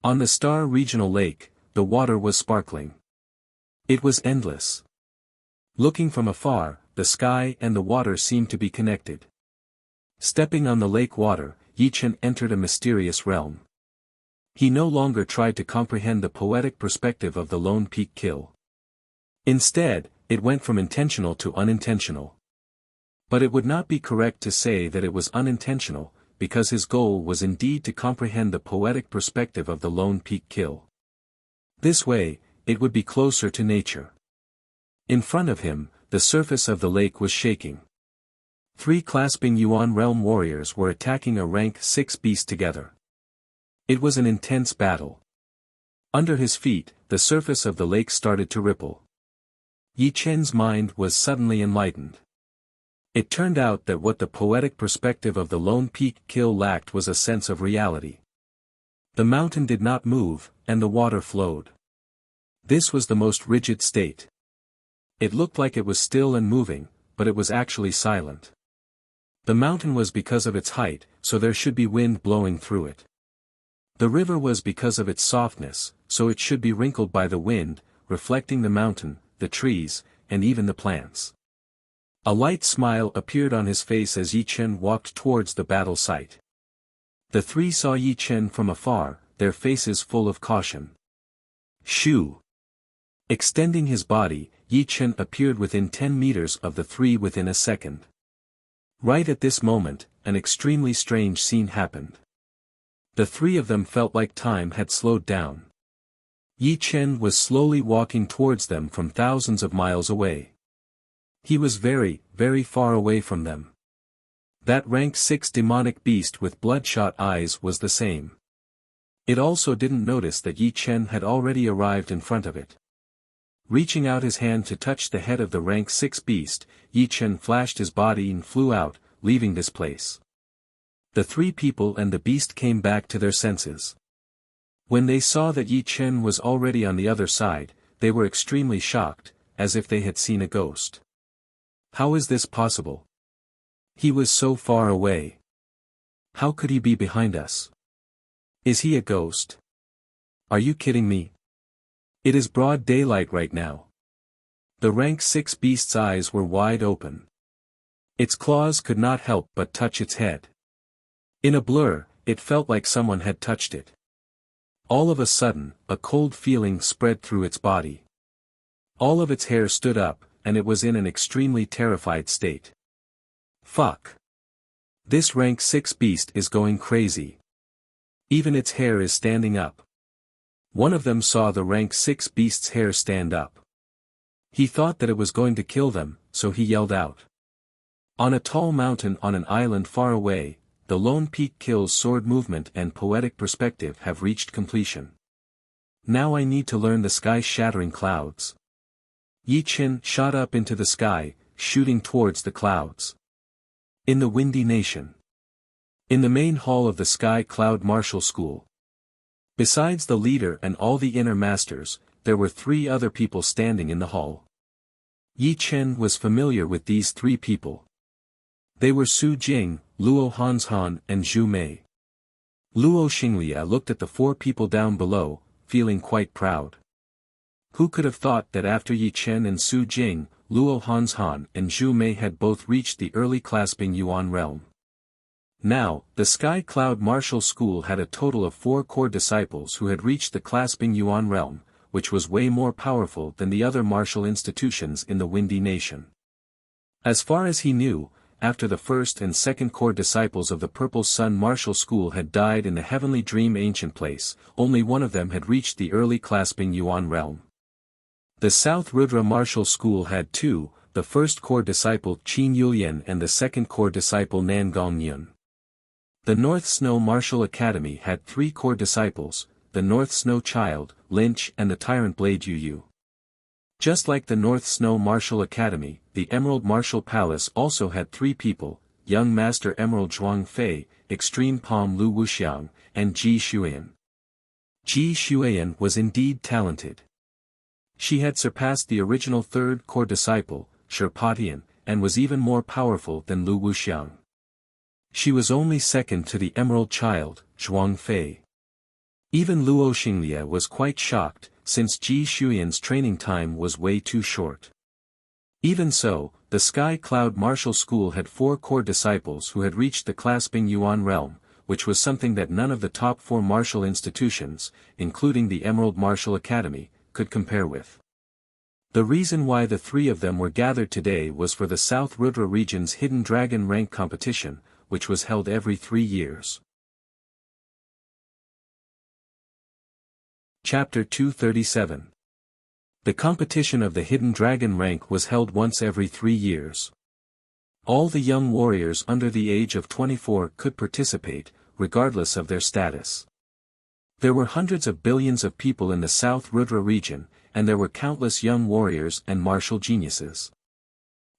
On the Star Regional Lake, the water was sparkling. It was endless. Looking from afar, the sky and the water seemed to be connected. Stepping on the lake water, Yi Chen entered a mysterious realm. He no longer tried to comprehend the poetic perspective of the lone peak kill. Instead, it went from intentional to unintentional. But it would not be correct to say that it was unintentional, because his goal was indeed to comprehend the poetic perspective of the lone peak kill. This way, it would be closer to nature. In front of him, the surface of the lake was shaking. 3 clasping Yuan realm warriors were attacking a rank 6 beast together. It was an intense battle. Under his feet, the surface of the lake started to ripple. Yi Chen's mind was suddenly enlightened. It turned out that what the poetic perspective of the lone peak kill lacked was a sense of reality. The mountain did not move, and the water flowed. This was the most rigid state. It looked like it was still and moving, but it was actually silent. The mountain was because of its height, so there should be wind blowing through it. The river was because of its softness, so it should be wrinkled by the wind, reflecting the mountain, the trees, and even the plants. A light smile appeared on his face as Yi Chen walked towards the battle site. The 3 saw Yi Chen from afar, their faces full of caution. Shoo! Extending his body, Yi Chen appeared within 10 meters of the 3 within a second. Right at this moment, an extremely strange scene happened. The 3 of them felt like time had slowed down. Yi Chen was slowly walking towards them from thousands of miles away. He was very, very far away from them. That rank 6 demonic beast with bloodshot eyes was the same. It also didn't notice that Yi Chen had already arrived in front of it. Reaching out his hand to touch the head of the rank 6 beast, Yi Chen flashed his body and flew out, leaving this place. The 3 people and the beast came back to their senses. When they saw that Yi Chen was already on the other side, they were extremely shocked, as if they had seen a ghost. How is this possible? He was so far away. How could he be behind us? Is he a ghost? Are you kidding me? It is broad daylight right now. The rank 6 beast's eyes were wide open. Its claws could not help but touch its head. In a blur, it felt like someone had touched it. All of a sudden, a cold feeling spread through its body. All of its hair stood up, and it was in an extremely terrified state. Fuck. This rank 6 beast is going crazy. Even its hair is standing up. One of them saw the rank 6 beast's hair stand up. He thought that it was going to kill them, so he yelled out. On a tall mountain on an island far away, the Lone Peak Kill's sword movement and poetic perspective have reached completion. Now I need to learn the sky-shattering clouds. Yi Chen shot up into the sky, shooting towards the clouds. In the Windy Nation. In the main hall of the Sky Cloud Martial School. Besides the leader and all the inner masters, there were 3 other people standing in the hall. Yi Chen was familiar with these 3 people. They were Su Jing, Luo Hanshan and Zhu Mei. Luo Xinglia looked at the 4 people down below, feeling quite proud. Who could have thought that after Yi Chen and Su Jing, Luo Hanshan and Zhu Mei had both reached the early clasping Yuan realm. Now, the Sky Cloud Martial School had a total of 4 core disciples who had reached the clasping Yuan realm, which was way more powerful than the other martial institutions in the Windy Nation. As far as he knew, after the first and second core disciples of the Purple Sun Martial School had died in the Heavenly Dream Ancient Place, only one of them had reached the early clasping Yuan realm. The South Rudra Martial School had 2, the first core disciple Qin Yulian and the second core disciple Nan Gongyun. The North Snow Martial Academy had 3 core disciples, the North Snow Child, Lynch and the Tyrant Blade Yu. Just like the North Snow Martial Academy, the Emerald Martial Palace also had 3 people, Young Master Emerald Zhuang Fei, Extreme Palm Lu Wuxiang, and Ji Xuan. Ji Xuan was indeed talented. She had surpassed the original 3rd core disciple, Sherpatian, and was even more powerful than Lu Wuxiang. She was only second to the Emerald Child, Zhuang Fei. Even Luo Xinglia was quite shocked, since Ji Xuyan's training time was way too short. Even so, the Sky Cloud Martial School had 4 core disciples who had reached the clasping Yuan realm, which was something that none of the top 4 martial institutions, including the Emerald Martial Academy, could compare with. The reason why the 3 of them were gathered today was for the South Rudra region's Hidden Dragon rank competition, which was held every 3 years. Chapter 237. The competition of the Hidden Dragon rank was held once every 3 years. All the young warriors under the age of 24 could participate, regardless of their status. There were hundreds of billions of people in the South Rudra region, and there were countless young warriors and martial geniuses.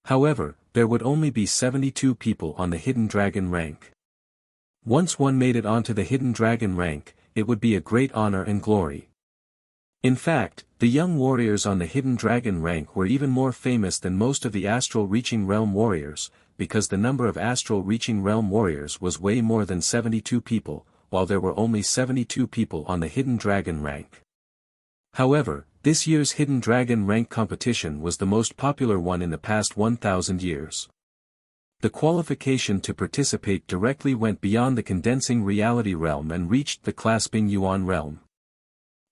However, there would only be 72 people on the Hidden Dragon rank. Once one made it onto the Hidden Dragon rank, it would be a great honor and glory. In fact, the young warriors on the Hidden Dragon rank were even more famous than most of the Astral Reaching Realm warriors, because the number of Astral Reaching Realm warriors was way more than 72 people, while there were only 72 people on the Hidden Dragon rank. However, this year's Hidden Dragon rank competition was the most popular one in the past 1,000 years. The qualification to participate directly went beyond the Condensing Reality realm and reached the Clasping Yuan realm.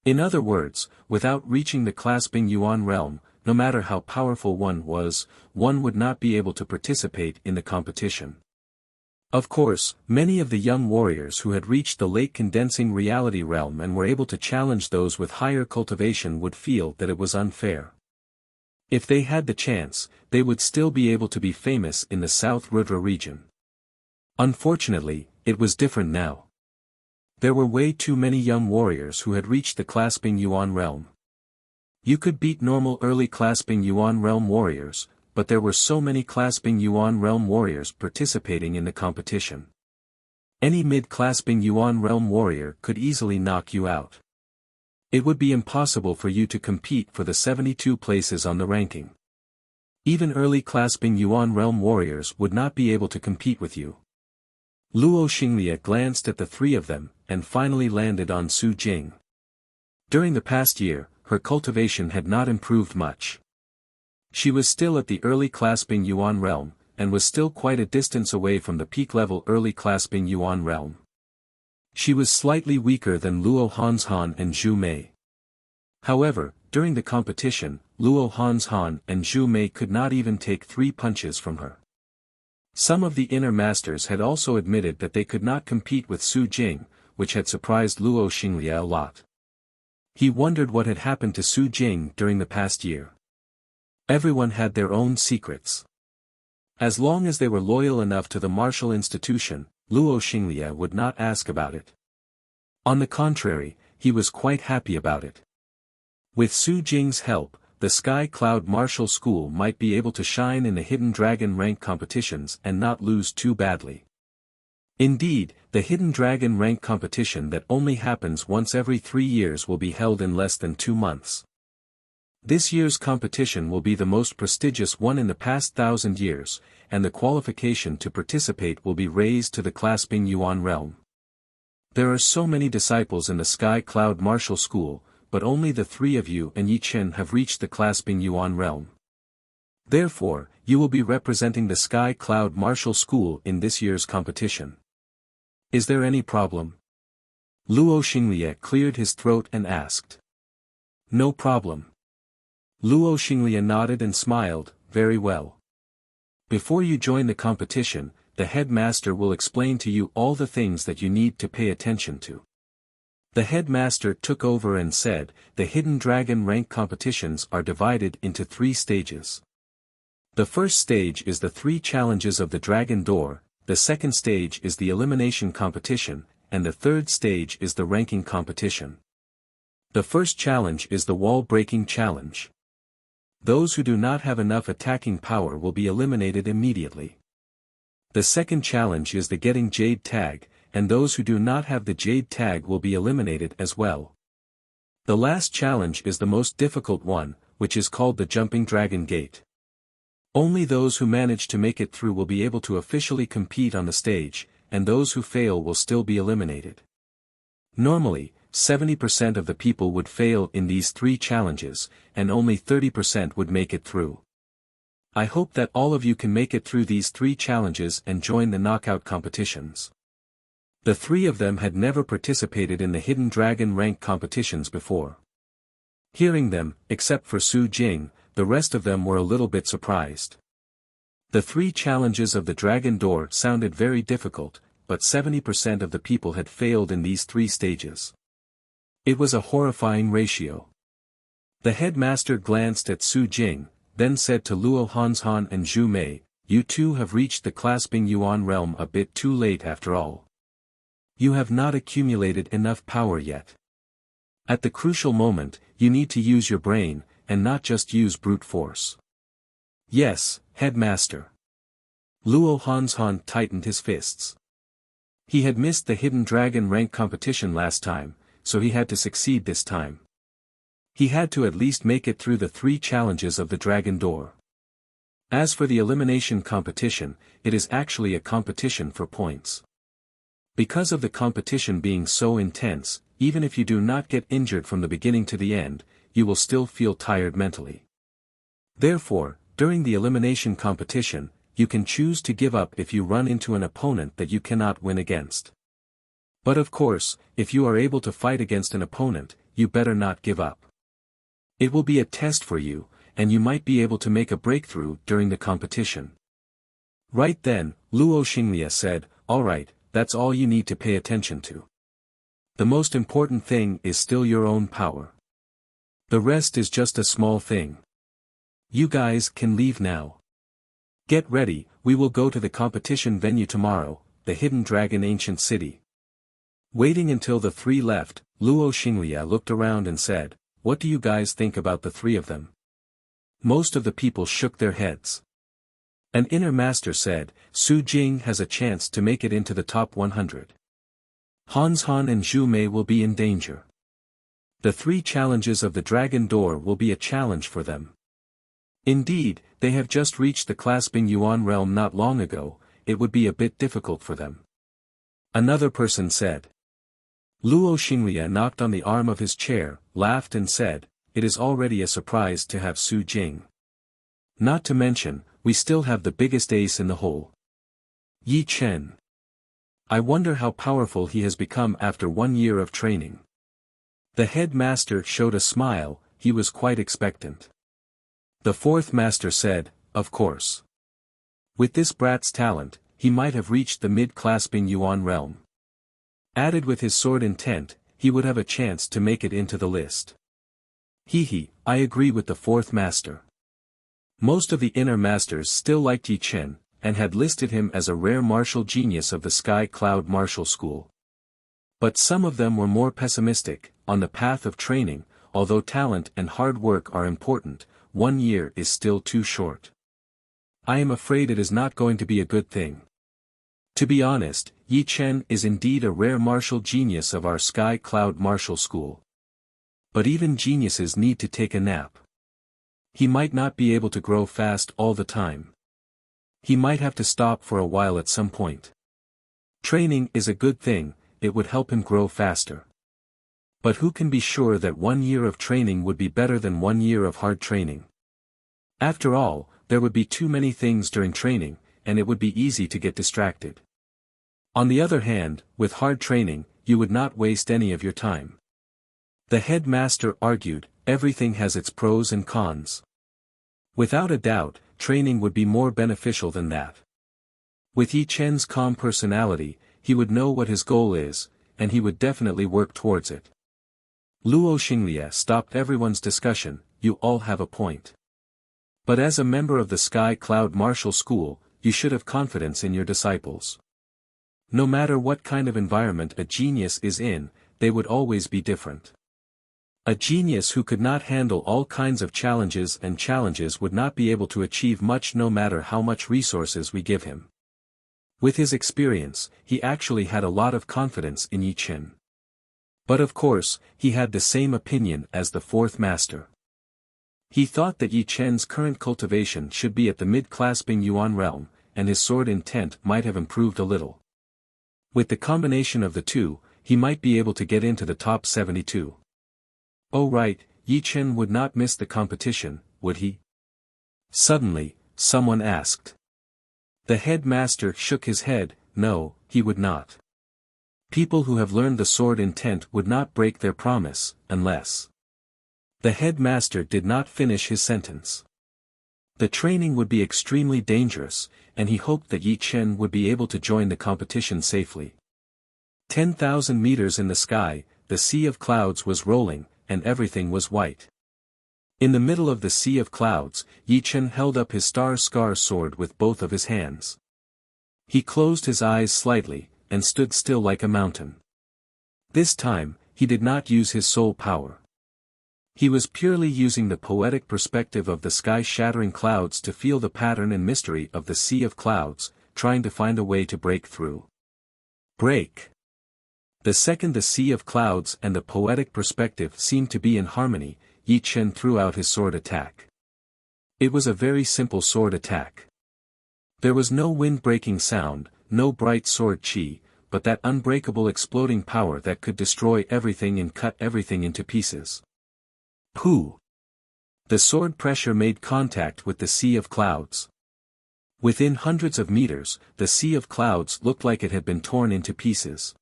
In other words, without reaching the Clasping Yuan realm, no matter how powerful one was, one would not be able to participate in the competition. Of course, many of the young warriors who had reached the late Condensing Reality realm and were able to challenge those with higher cultivation would feel that it was unfair. If they had the chance, they would still be able to be famous in the South Rudra region. Unfortunately, it was different now. There were way too many young warriors who had reached the Clasping Yuan realm. You could beat normal early Clasping Yuan realm warriors, but there were so many Clasping Yuan realm warriors participating in the competition. Any mid-Clasping Yuan realm warrior could easily knock you out. It would be impossible for you to compete for the 72 places on the ranking. Even early Clasping Yuan realm warriors would not be able to compete with you. Luo Xinglia glanced at the 3 of them, and finally landed on Su Jing. During the past year, her cultivation had not improved much. She was still at the early Clasping Yuan realm, and was still quite a distance away from the peak-level early clasping Yuan realm. She was slightly weaker than Luo Hanshan and Zhu Mei. However, during the competition, Luo Hanshan and Zhu Mei could not even take 3 punches from her. Some of the inner masters had also admitted that they could not compete with Su Jing, which had surprised Luo Xinglie a lot. He wondered what had happened to Su Jing during the past year. Everyone had their own secrets. As long as they were loyal enough to the martial institution, Luo Xinglie would not ask about it. On the contrary, he was quite happy about it. With Su Jing's help, the Sky Cloud Martial School might be able to shine in the Hidden Dragon rank competitions and not lose too badly. Indeed, the Hidden Dragon rank competition that only happens once every 3 years will be held in less than 2 months. This year's competition will be the most prestigious one in the past 1,000 years, and the qualification to participate will be raised to the clasping Yuan realm. There are so many disciples in the Sky Cloud Martial School, but only the 3 of you and Yi Chen have reached the clasping Yuan realm. Therefore, you will be representing the Sky Cloud Martial School in this year's competition. Is there any problem? Luo Xinglie cleared his throat and asked. No problem. Luo Xinglie nodded and smiled, very well. Before you join the competition, the headmaster will explain to you all the things that you need to pay attention to. The headmaster took over and said, the Hidden Dragon rank competitions are divided into 3 stages. The first stage is the 3 challenges of the Dragon Door, the second stage is the elimination competition, and the third stage is the ranking competition. The first challenge is the wall-breaking challenge. Those who do not have enough attacking power will be eliminated immediately. The second challenge is the Getting Jade Tag, and those who do not have the Jade Tag will be eliminated as well. The last challenge is the most difficult one, which is called the Jumping Dragon Gate. Only those who manage to make it through will be able to officially compete on the stage, and those who fail will still be eliminated. Normally, 70% of the people would fail in these 3 challenges, and only 30% would make it through. I hope that all of you can make it through these 3 challenges and join the knockout competitions. The 3 of them had never participated in the Hidden Dragon rank competitions before. Hearing them, except for Su Jing, the rest of them were a little bit surprised. The 3 challenges of the Dragon Door sounded very difficult, but 70% of the people had failed in these 3 stages. It was a horrifying ratio. The headmaster glanced at Su Jing, then said to Luo Hanshan and Zhu Mei, you 2 have reached the clasping Yuan realm a bit too late after all. You have not accumulated enough power yet. At the crucial moment, you need to use your brain, and not just use brute force. Yes, headmaster. Luo Hanshan tightened his fists. He had missed the Hidden Dragon rank competition last time, so he had to succeed this time. He had to at least make it through the 3 challenges of the Dragon Door. As for the elimination competition, it is actually a competition for points. Because of the competition being so intense, even if you do not get injured from the beginning to the end, you will still feel tired mentally. Therefore, during the elimination competition, you can choose to give up if you run into an opponent that you cannot win against. But of course, if you are able to fight against an opponent, you better not give up. It will be a test for you, and you might be able to make a breakthrough during the competition. Right then, Luo Xinglie said, all right, that's all you need to pay attention to. The most important thing is still your own power. The rest is just a small thing. You guys can leave now. Get ready, we will go to the competition venue tomorrow, the Hidden Dragon Ancient City. Waiting until the 3 left, Luo Xinglie looked around and said, what do you guys think about the 3 of them? Most of the people shook their heads. An inner master said, Su Jing has a chance to make it into the top 100. Hanshan and Zhu Mei will be in danger. The 3 challenges of the Dragon Door will be a challenge for them. Indeed, they have just reached the clasping Yuan realm not long ago, it would be a bit difficult for them. Another person said. Luo Xinglie knocked on the arm of his chair, laughed and said, it is already a surprise to have Su Jing. Not to mention, we still have the biggest ace in the hole. Yi Chen. I wonder how powerful he has become after 1 year of training. The headmaster showed a smile, he was quite expectant. The fourth master said, of course. With this brat's talent, he might have reached the mid-clasping Yuan realm. Added with his sword intent, he would have a chance to make it into the list. He, I agree with the fourth master. Most of the inner masters still liked Yi Chen, and had listed him as a rare martial genius of the Sky Cloud Martial School. But some of them were more pessimistic. On the path of training, although talent and hard work are important, 1 year is still too short. I am afraid it is not going to be a good thing. To be honest, Yi Chen is indeed a rare martial genius of our Sky Cloud Martial School. But even geniuses need to take a nap. He might not be able to grow fast all the time. He might have to stop for a while at some point. Training is a good thing, it would help him grow faster. But who can be sure that 1 year of training would be better than 1 year of hard training? After all, there would be too many things during training, and it would be easy to get distracted. On the other hand, with hard training, you would not waste any of your time. The headmaster argued, everything has its pros and cons. Without a doubt, training would be more beneficial than that. With Yi Chen's calm personality, he would know what his goal is, and he would definitely work towards it. Luo Xinglia stopped everyone's discussion, you all have a point. But as a member of the Sky Cloud Martial School, you should have confidence in your disciples. No matter what kind of environment a genius is in, they would always be different. A genius who could not handle all kinds of challenges would not be able to achieve much no matter how much resources we give him. With his experience, he actually had a lot of confidence in Yi Chen. But of course, he had the same opinion as the fourth master. He thought that Yi Chen's current cultivation should be at the mid-clasping Yuan realm, and his sword intent might have improved a little. With the combination of the two, he might be able to get into the top 72. Oh right, Yi Chen would not miss the competition, would he? Suddenly, someone asked. The headmaster shook his head, no, he would not. People who have learned the sword intent would not break their promise, unless. The headmaster did not finish his sentence. The training would be extremely dangerous, and he hoped that Yi Chen would be able to join the competition safely. 10,000 meters in the sky, the sea of clouds was rolling, and everything was white. In the middle of the sea of clouds, Yi Chen held up his star-scar sword with both of his hands. He closed his eyes slightly, and stood still like a mountain. This time, he did not use his soul power. He was purely using the poetic perspective of the sky-shattering clouds to feel the pattern and mystery of the sea of clouds, trying to find a way to break through. Break! The second the sea of clouds and the poetic perspective seemed to be in harmony, Yi Chen threw out his sword attack. It was a very simple sword attack. There was no wind-breaking sound, no bright sword chi, but that unbreakable exploding power that could destroy everything and cut everything into pieces. Pooh! The sword pressure made contact with the sea of clouds. Within hundreds of meters, the sea of clouds looked like it had been torn into pieces.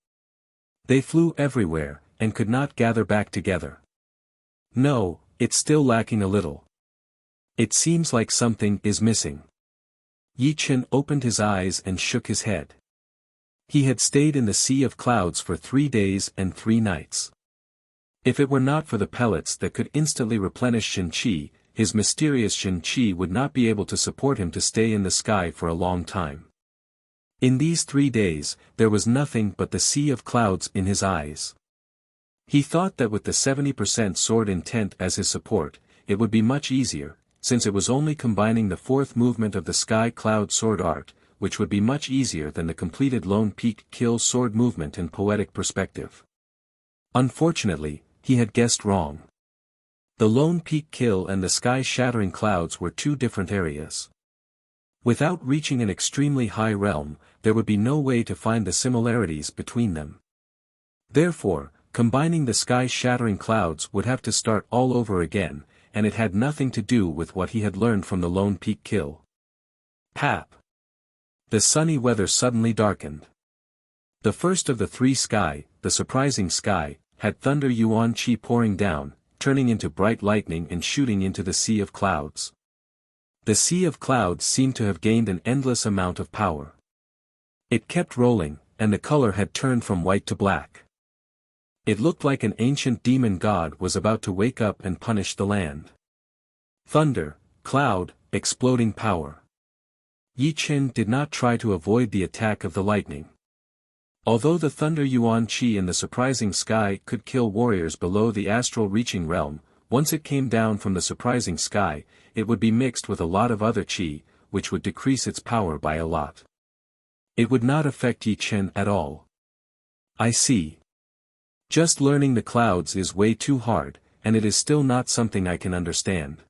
They flew everywhere, and could not gather back together. No, it's still lacking a little. It seems like something is missing. Yi Chen opened his eyes and shook his head. He had stayed in the sea of clouds for 3 days and 3 nights. If it were not for the pellets that could instantly replenish Shin Qi, his mysterious Shin Qi would not be able to support him to stay in the sky for a long time. In these 3 days, there was nothing but the sea of clouds in his eyes. He thought that with the 70% sword intent as his support, it would be much easier, since it was only combining the fourth movement of the Sky Cloud Sword Art, which would be much easier than the completed Lone Peak Kill sword movement in poetic perspective. Unfortunately, he had guessed wrong. The Lone Peak Kill and the Sky-Shattering Clouds were 2 different areas. Without reaching an extremely high realm, there would be no way to find the similarities between them. Therefore, combining the Sky-Shattering Clouds would have to start all over again, and it had nothing to do with what he had learned from the Lone Peak Kill. Pap. The sunny weather suddenly darkened. The first of the three sky, the surprising sky, had thunder yuan qi pouring down, turning into bright lightning and shooting into the sea of clouds. The sea of clouds seemed to have gained an endless amount of power. It kept rolling, and the color had turned from white to black. It looked like an ancient demon god was about to wake up and punish the land. Thunder, cloud, exploding power. Yi Chen did not try to avoid the attack of the lightning. Although the thunder yuan qi in the surprising sky could kill warriors below the astral reaching realm, once it came down from the surprising sky, it would be mixed with a lot of other qi, which would decrease its power by a lot. It would not affect Yi Chen at all. I see. Just learning the clouds is way too hard, and it is still not something I can understand.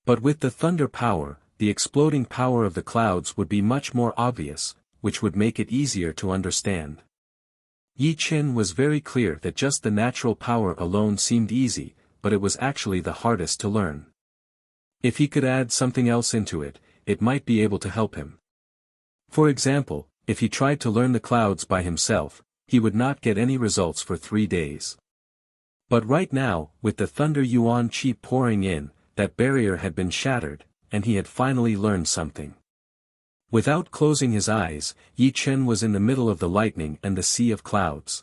But with the thunder power, the exploding power of the clouds would be much more obvious, which would make it easier to understand. Yi Chen was very clear that just the natural power alone seemed easy, but it was actually the hardest to learn. If he could add something else into it, it might be able to help him. For example, if he tried to learn the clouds by himself, he would not get any results for 3 days. But right now, with the thunder yuan qi pouring in, that barrier had been shattered, and he had finally learned something. Without closing his eyes, Yi Chen was in the middle of the lightning and the sea of clouds.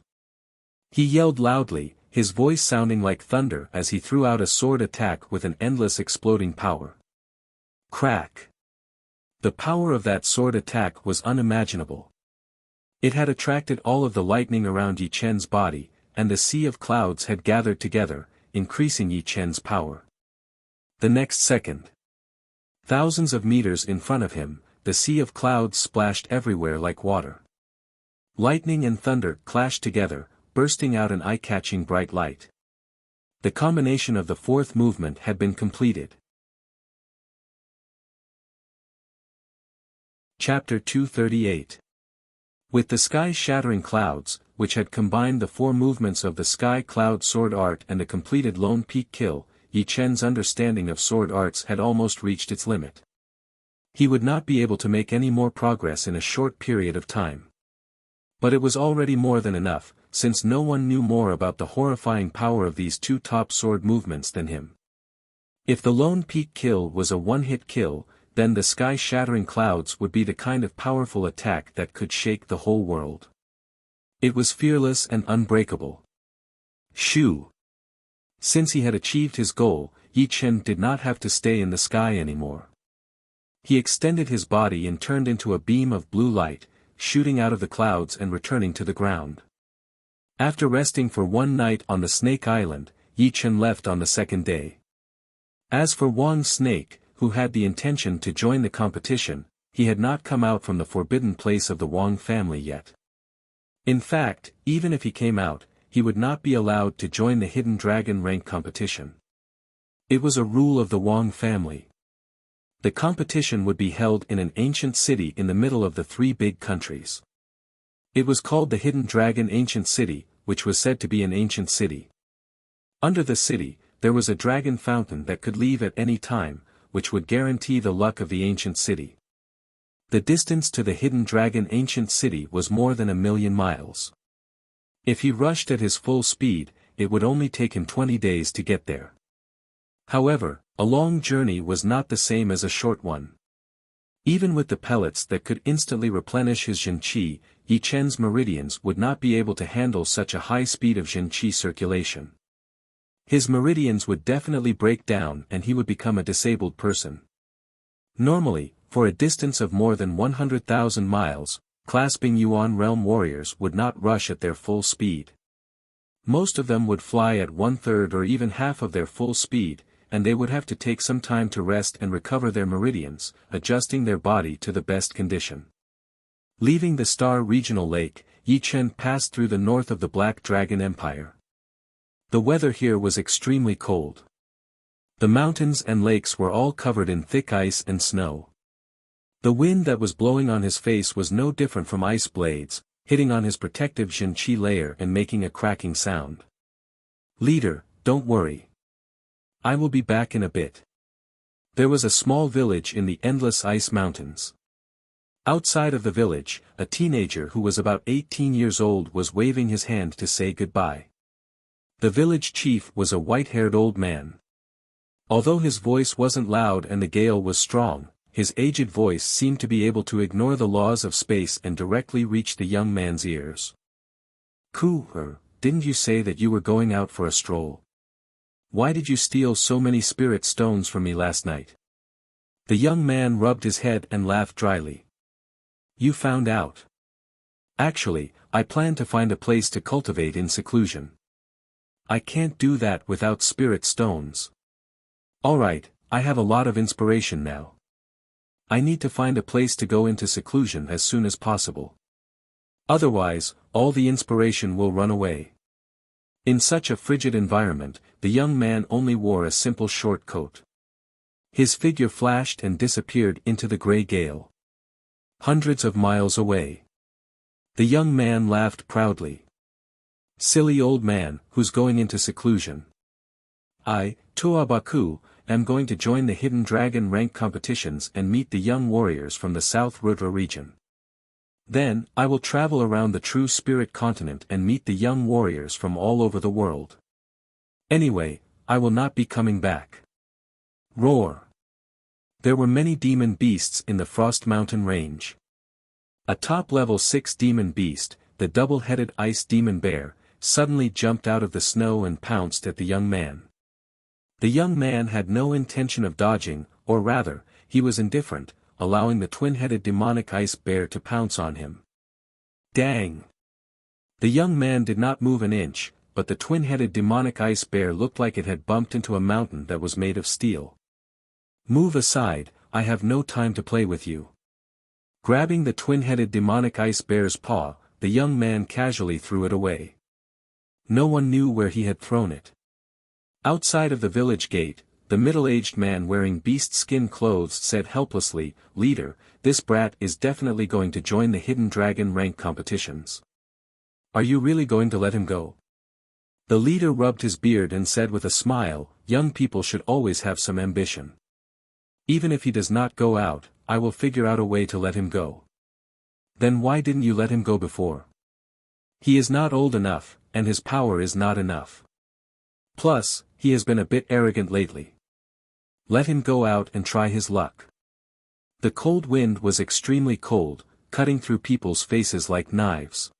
He yelled loudly, his voice sounding like thunder as he threw out a sword attack with an endless exploding power. Crack! The power of that sword attack was unimaginable. It had attracted all of the lightning around Yi Chen's body, and the sea of clouds had gathered together, increasing Yi Chen's power. The next second, thousands of meters in front of him, the sea of clouds splashed everywhere like water. Lightning and thunder clashed together, bursting out an eye-catching bright light. The combination of the fourth movement had been completed. Chapter 238. With the sky-shattering clouds, which had combined the four movements of the sky-cloud sword art and the completed lone peak kill, Yi Chen's understanding of sword arts had almost reached its limit. He would not be able to make any more progress in a short period of time. But it was already more than enough, since no one knew more about the horrifying power of these two top sword movements than him. If the lone peak kill was a one-hit kill, then the sky-shattering clouds would be the kind of powerful attack that could shake the whole world. It was fearless and unbreakable. Shoo! Since he had achieved his goal, Yi Chen did not have to stay in the sky anymore. He extended his body and turned into a beam of blue light, shooting out of the clouds and returning to the ground. After resting for one night on the Snake Island, Yi Chen left on the second day. As for Wang Snake, who had the intention to join the competition, he had not come out from the forbidden place of the Wang family yet. In fact, even if he came out, he would not be allowed to join the Hidden Dragon rank competition. It was a rule of the Wang family. The competition would be held in an ancient city in the middle of the three big countries. It was called the Hidden Dragon Ancient City, which was said to be an ancient city. Under the city, there was a dragon fountain that could leave at any time, which would guarantee the luck of the ancient city. The distance to the Hidden Dragon Ancient City was more than 1,000,000 miles. If he rushed at his full speed, it would only take him 20 days to get there. However, a long journey was not the same as a short one. Even with the pellets that could instantly replenish his Jin Qi, Yi Chen's meridians would not be able to handle such a high speed of Jin Qi circulation. His meridians would definitely break down and he would become a disabled person. Normally, for a distance of more than 100,000 miles, clasping Yuan realm warriors would not rush at their full speed. Most of them would fly at 1/3 or even half of their full speed, and they would have to take some time to rest and recover their meridians, adjusting their body to the best condition. Leaving the Star Regional Lake, Yi Chen passed through the north of the Black Dragon Empire. The weather here was extremely cold. The mountains and lakes were all covered in thick ice and snow. The wind that was blowing on his face was no different from ice blades, hitting on his protective Jin Qi layer and making a cracking sound. "Leader, don't worry. I will be back in a bit." There was a small village in the endless ice mountains. Outside of the village, a teenager who was about 18 years old was waving his hand to say goodbye. The village chief was a white-haired old man. Although his voice wasn't loud and the gale was strong, his aged voice seemed to be able to ignore the laws of space and directly reach the young man's ears. Didn't you say that you were going out for a stroll? Why did you steal so many spirit stones from me last night? The young man rubbed his head and laughed dryly. You found out. Actually, I plan to find a place to cultivate in seclusion. I can't do that without spirit stones. Alright, I have a lot of inspiration now. I need to find a place to go into seclusion as soon as possible. Otherwise, all the inspiration will run away. In such a frigid environment, the young man only wore a simple short coat. His figure flashed and disappeared into the grey gale. Hundreds of miles away. The young man laughed proudly. Silly old man, who's going into seclusion? I, Toabaku, am going to join the hidden dragon rank competitions and meet the young warriors from the South Rudra region. Then, I will travel around the true spirit continent and meet the young warriors from all over the world. Anyway, I will not be coming back. Roar! There were many demon beasts in the Frost Mountain range. A top-level 6 demon beast, the double-headed ice demon bear, suddenly jumped out of the snow and pounced at the young man. The young man had no intention of dodging, or rather, he was indifferent, allowing the twin-headed demonic ice bear to pounce on him. Dang! The young man did not move an inch, but the twin-headed demonic ice bear looked like it had bumped into a mountain that was made of steel. Move aside, I have no time to play with you. Grabbing the twin-headed demonic ice bear's paw, the young man casually threw it away. No one knew where he had thrown it. Outside of the village gate, the middle-aged man wearing beast skin clothes said helplessly, "Leader, this brat is definitely going to join the hidden dragon rank competitions. Are you really going to let him go?" The leader rubbed his beard and said with a smile, "Young people should always have some ambition. Even if he does not go out, I will figure out a way to let him go." Then why didn't you let him go before? He is not old enough, and his power is not enough. Plus, he has been a bit arrogant lately. Let him go out and try his luck. The cold wind was extremely cold, cutting through people's faces like knives.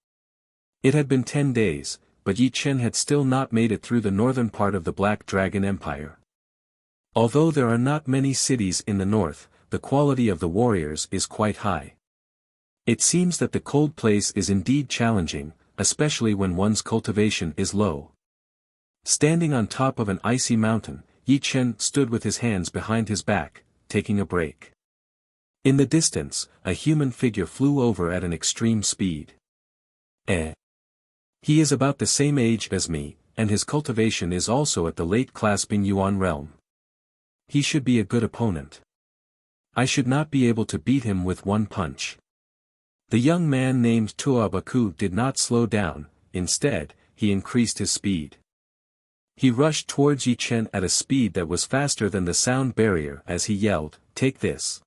It had been 10 days, but Yi Chen had still not made it through the northern part of the Black Dragon Empire. Although there are not many cities in the north, the quality of the warriors is quite high. It seems that the cold place is indeed challenging, especially when one's cultivation is low. Standing on top of an icy mountain, Yi Chen stood with his hands behind his back, taking a break. In the distance, a human figure flew over at an extreme speed. He is about the same age as me, and his cultivation is also at the late clasping Yuan realm. He should be a good opponent. I should not be able to beat him with one punch. The young man named Tuabaku did not slow down, instead, he increased his speed. He rushed towards Yi Chen at a speed that was faster than the sound barrier as he yelled, "Take this!"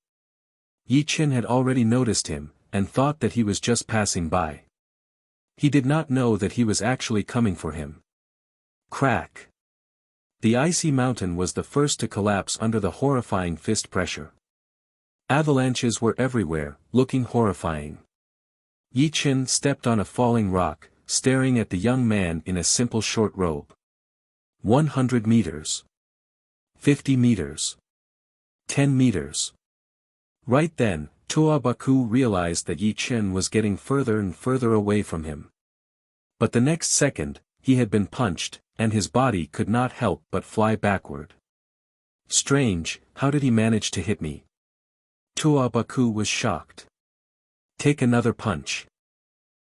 Yi Chen had already noticed him, and thought that he was just passing by. He did not know that he was actually coming for him. Crack! The icy mountain was the first to collapse under the horrifying fist pressure. Avalanches were everywhere, looking horrifying. Yi Chen stepped on a falling rock, staring at the young man in a simple short robe. 100 meters. 50 meters. 10 meters. Right then, Tuabaku realized that Yi Chen was getting further and further away from him. But the next second, he had been punched, and his body could not help but fly backward. Strange, how did he manage to hit me? Tuabaku was shocked. Take another punch.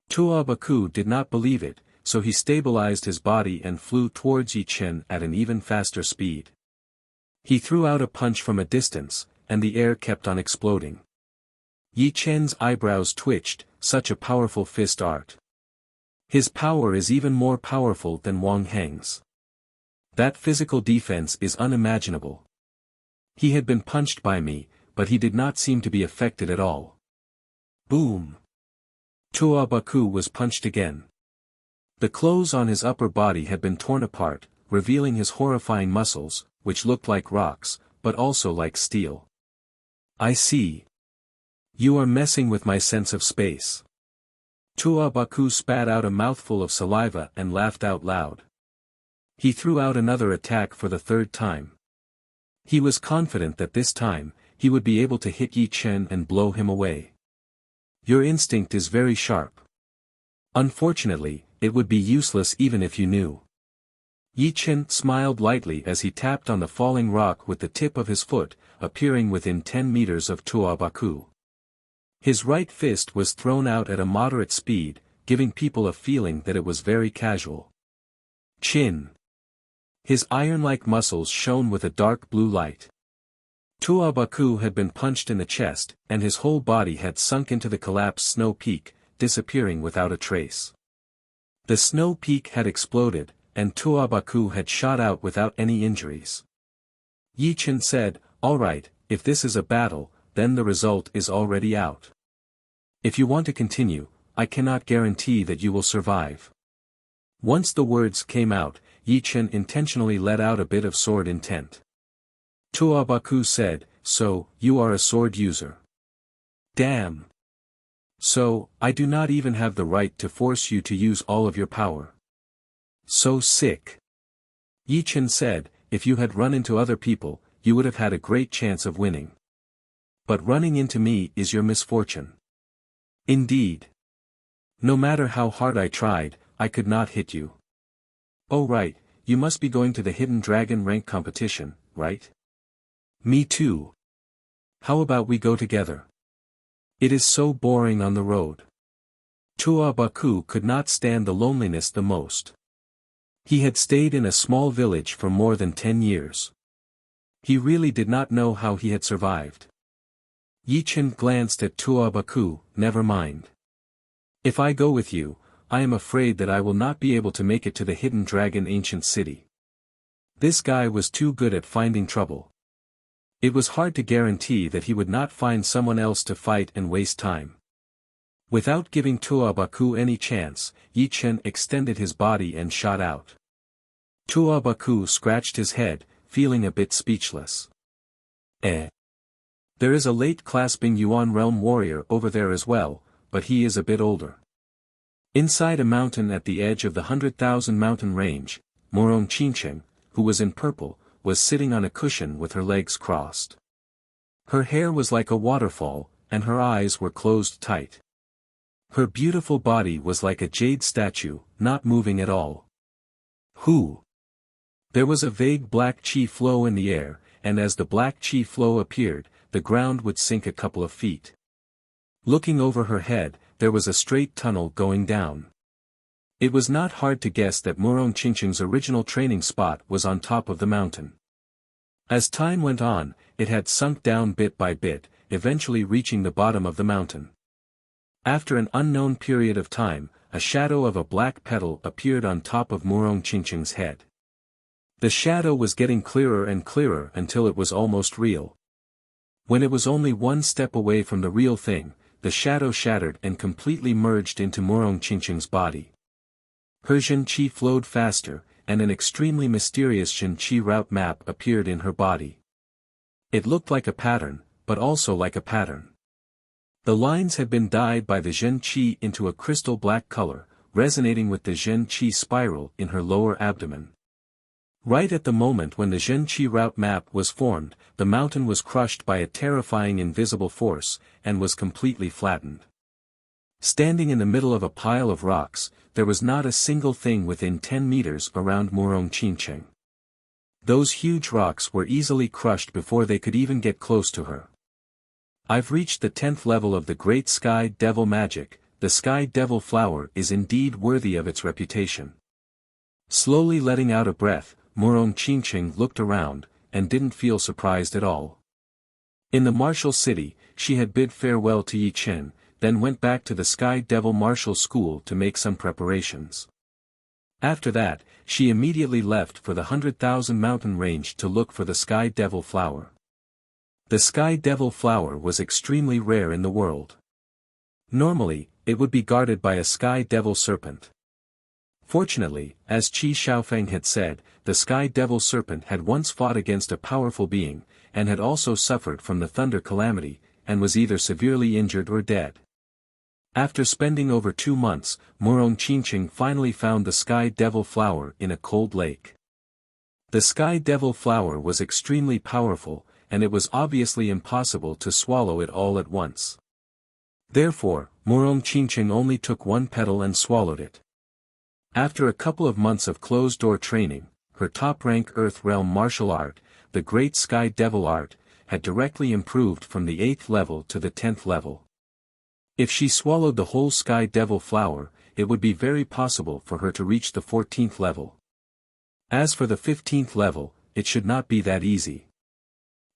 Tuabaku did not believe it, so he stabilized his body and flew towards Yi Chen at an even faster speed. He threw out a punch from a distance, and the air kept on exploding. Yi Chen's eyebrows twitched, such a powerful fist art. His power is even more powerful than Wang Heng's. That physical defense is unimaginable. He had been punched by me, but he did not seem to be affected at all. Boom! Tuabaku was punched again. The clothes on his upper body had been torn apart, revealing his horrifying muscles, which looked like rocks, but also like steel. I see. You are messing with my sense of space. Tuabaku spat out a mouthful of saliva and laughed out loud. He threw out another attack for the third time. He was confident that this time, he would be able to hit Yi Chen and blow him away. Your instinct is very sharp. Unfortunately, it would be useless even if you knew. Yi Chen smiled lightly as he tapped on the falling rock with the tip of his foot, appearing within 10 meters of Tuabaku. His right fist was thrown out at a moderate speed, giving people a feeling that it was very casual. Chin. His iron-like muscles shone with a dark blue light. Tuabaku had been punched in the chest, and his whole body had sunk into the collapsed snow peak, disappearing without a trace. The snow peak had exploded, and Tuabaku had shot out without any injuries. Yi Chen said, "All right, if this is a battle, then the result is already out. If you want to continue, I cannot guarantee that you will survive." Once the words came out, Yi Chen intentionally let out a bit of sword intent. Tuabaku said, "So, you are a sword user. Damn. So, I do not even have the right to force you to use all of your power. So sick." Yi Chen said, "If you had run into other people, you would have had a great chance of winning. But running into me is your misfortune." Indeed. No matter how hard I tried, I could not hit you. Oh right, you must be going to the Hidden Dragon rank competition, right? Me too. How about we go together? It is so boring on the road. Tuabaku could not stand the loneliness the most. He had stayed in a small village for more than 10 years. He really did not know how he had survived. Yi Chen glanced at Tuabaku, "Never mind. If I go with you, I am afraid that I will not be able to make it to the Hidden Dragon ancient city." This guy was too good at finding trouble. It was hard to guarantee that he would not find someone else to fight and waste time. Without giving Tuabaku any chance, Yi Chen extended his body and shot out. Tuabaku scratched his head, feeling a bit speechless. There is a late clasping Yuan realm warrior over there as well, but he is a bit older. Inside a mountain at the edge of the 100,000 mountain range, Morong Qingcheng, who was in purple, was sitting on a cushion with her legs crossed. Her hair was like a waterfall, and her eyes were closed tight. Her beautiful body was like a jade statue, not moving at all. Who? There was a vague black chi flow in the air, and as the black chi flow appeared, the ground would sink a couple of feet. Looking over her head, there was a straight tunnel going down. It was not hard to guess that Morong Qingcheng's original training spot was on top of the mountain. As time went on, it had sunk down bit by bit, eventually reaching the bottom of the mountain. After an unknown period of time, a shadow of a black petal appeared on top of Morong Qingcheng's head. The shadow was getting clearer and clearer until it was almost real. When it was only one step away from the real thing, the shadow shattered and completely merged into Morong Qingcheng's body. Her Zhen Qi flowed faster, and an extremely mysterious Zhen Qi route map appeared in her body. It looked like a pattern, but also like a pattern. The lines had been dyed by the Zhen Qi into a crystal black color, resonating with the Zhen Qi spiral in her lower abdomen. Right at the moment when the Zhen Qi route map was formed, the mountain was crushed by a terrifying invisible force, and was completely flattened. Standing in the middle of a pile of rocks, there was not a single thing within 10 meters around Morong Qingcheng. Those huge rocks were easily crushed before they could even get close to her. I've reached the 10th level of the Great Sky Devil magic. The Sky Devil flower is indeed worthy of its reputation. Slowly letting out a breath, Morong Qingcheng looked around, and didn't feel surprised at all. In the martial city, she had bid farewell to Yi Chen, then went back to the Sky Devil Martial School to make some preparations. After that, she immediately left for the 100,000 mountain range to look for the Sky Devil flower. The Sky Devil flower was extremely rare in the world. Normally, it would be guarded by a Sky Devil serpent. Fortunately, as Qi Xiaofeng had said, the Sky Devil serpent had once fought against a powerful being, and had also suffered from the thunder calamity, and was either severely injured or dead. After spending over 2 months, Murong Qingqing finally found the Sky Devil flower in a cold lake. The Sky Devil flower was extremely powerful, and it was obviously impossible to swallow it all at once. Therefore, Murong Qingqing only took one petal and swallowed it. After a couple of months of closed-door training, her top-rank Earth Realm martial art, the Great Sky Devil art, had directly improved from the 8th level to the 10th level. If she swallowed the whole Sky Devil flower, it would be very possible for her to reach the 14th level. As for the 15th level, it should not be that easy.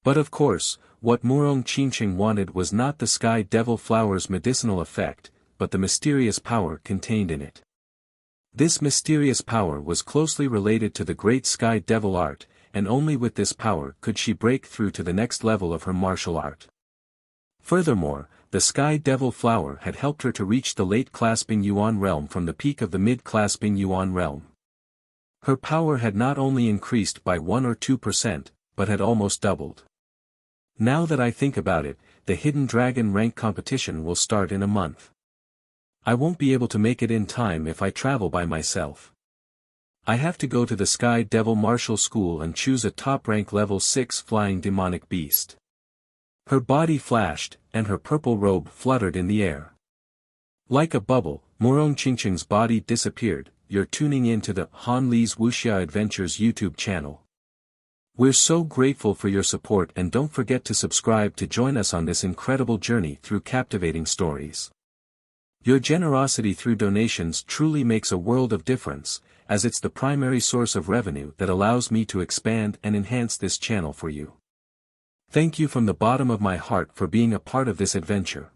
But of course, what Murong Qingqing wanted was not the Sky Devil flower's medicinal effect, but the mysterious power contained in it. This mysterious power was closely related to the Great Sky Devil art, and only with this power could she break through to the next level of her martial art. Furthermore, the Sky Devil flower had helped her to reach the late clasping Yuan realm from the peak of the mid-clasping Yuan realm. Her power had not only increased by 1 or 2%, but had almost doubled. Now that I think about it, the Hidden Dragon rank competition will start in a month. I won't be able to make it in time if I travel by myself. I have to go to the Sky Devil Martial School and choose a top-rank level 6 flying demonic beast. Her body flashed, and her purple robe fluttered in the air. Like a bubble, Murong Qingqing's body disappeared. You're tuning in to the Han Li's Wuxia Adventures YouTube channel. We're so grateful for your support, and don't forget to subscribe to join us on this incredible journey through captivating stories. Your generosity through donations truly makes a world of difference, as it's the primary source of revenue that allows me to expand and enhance this channel for you. Thank you from the bottom of my heart for being a part of this adventure.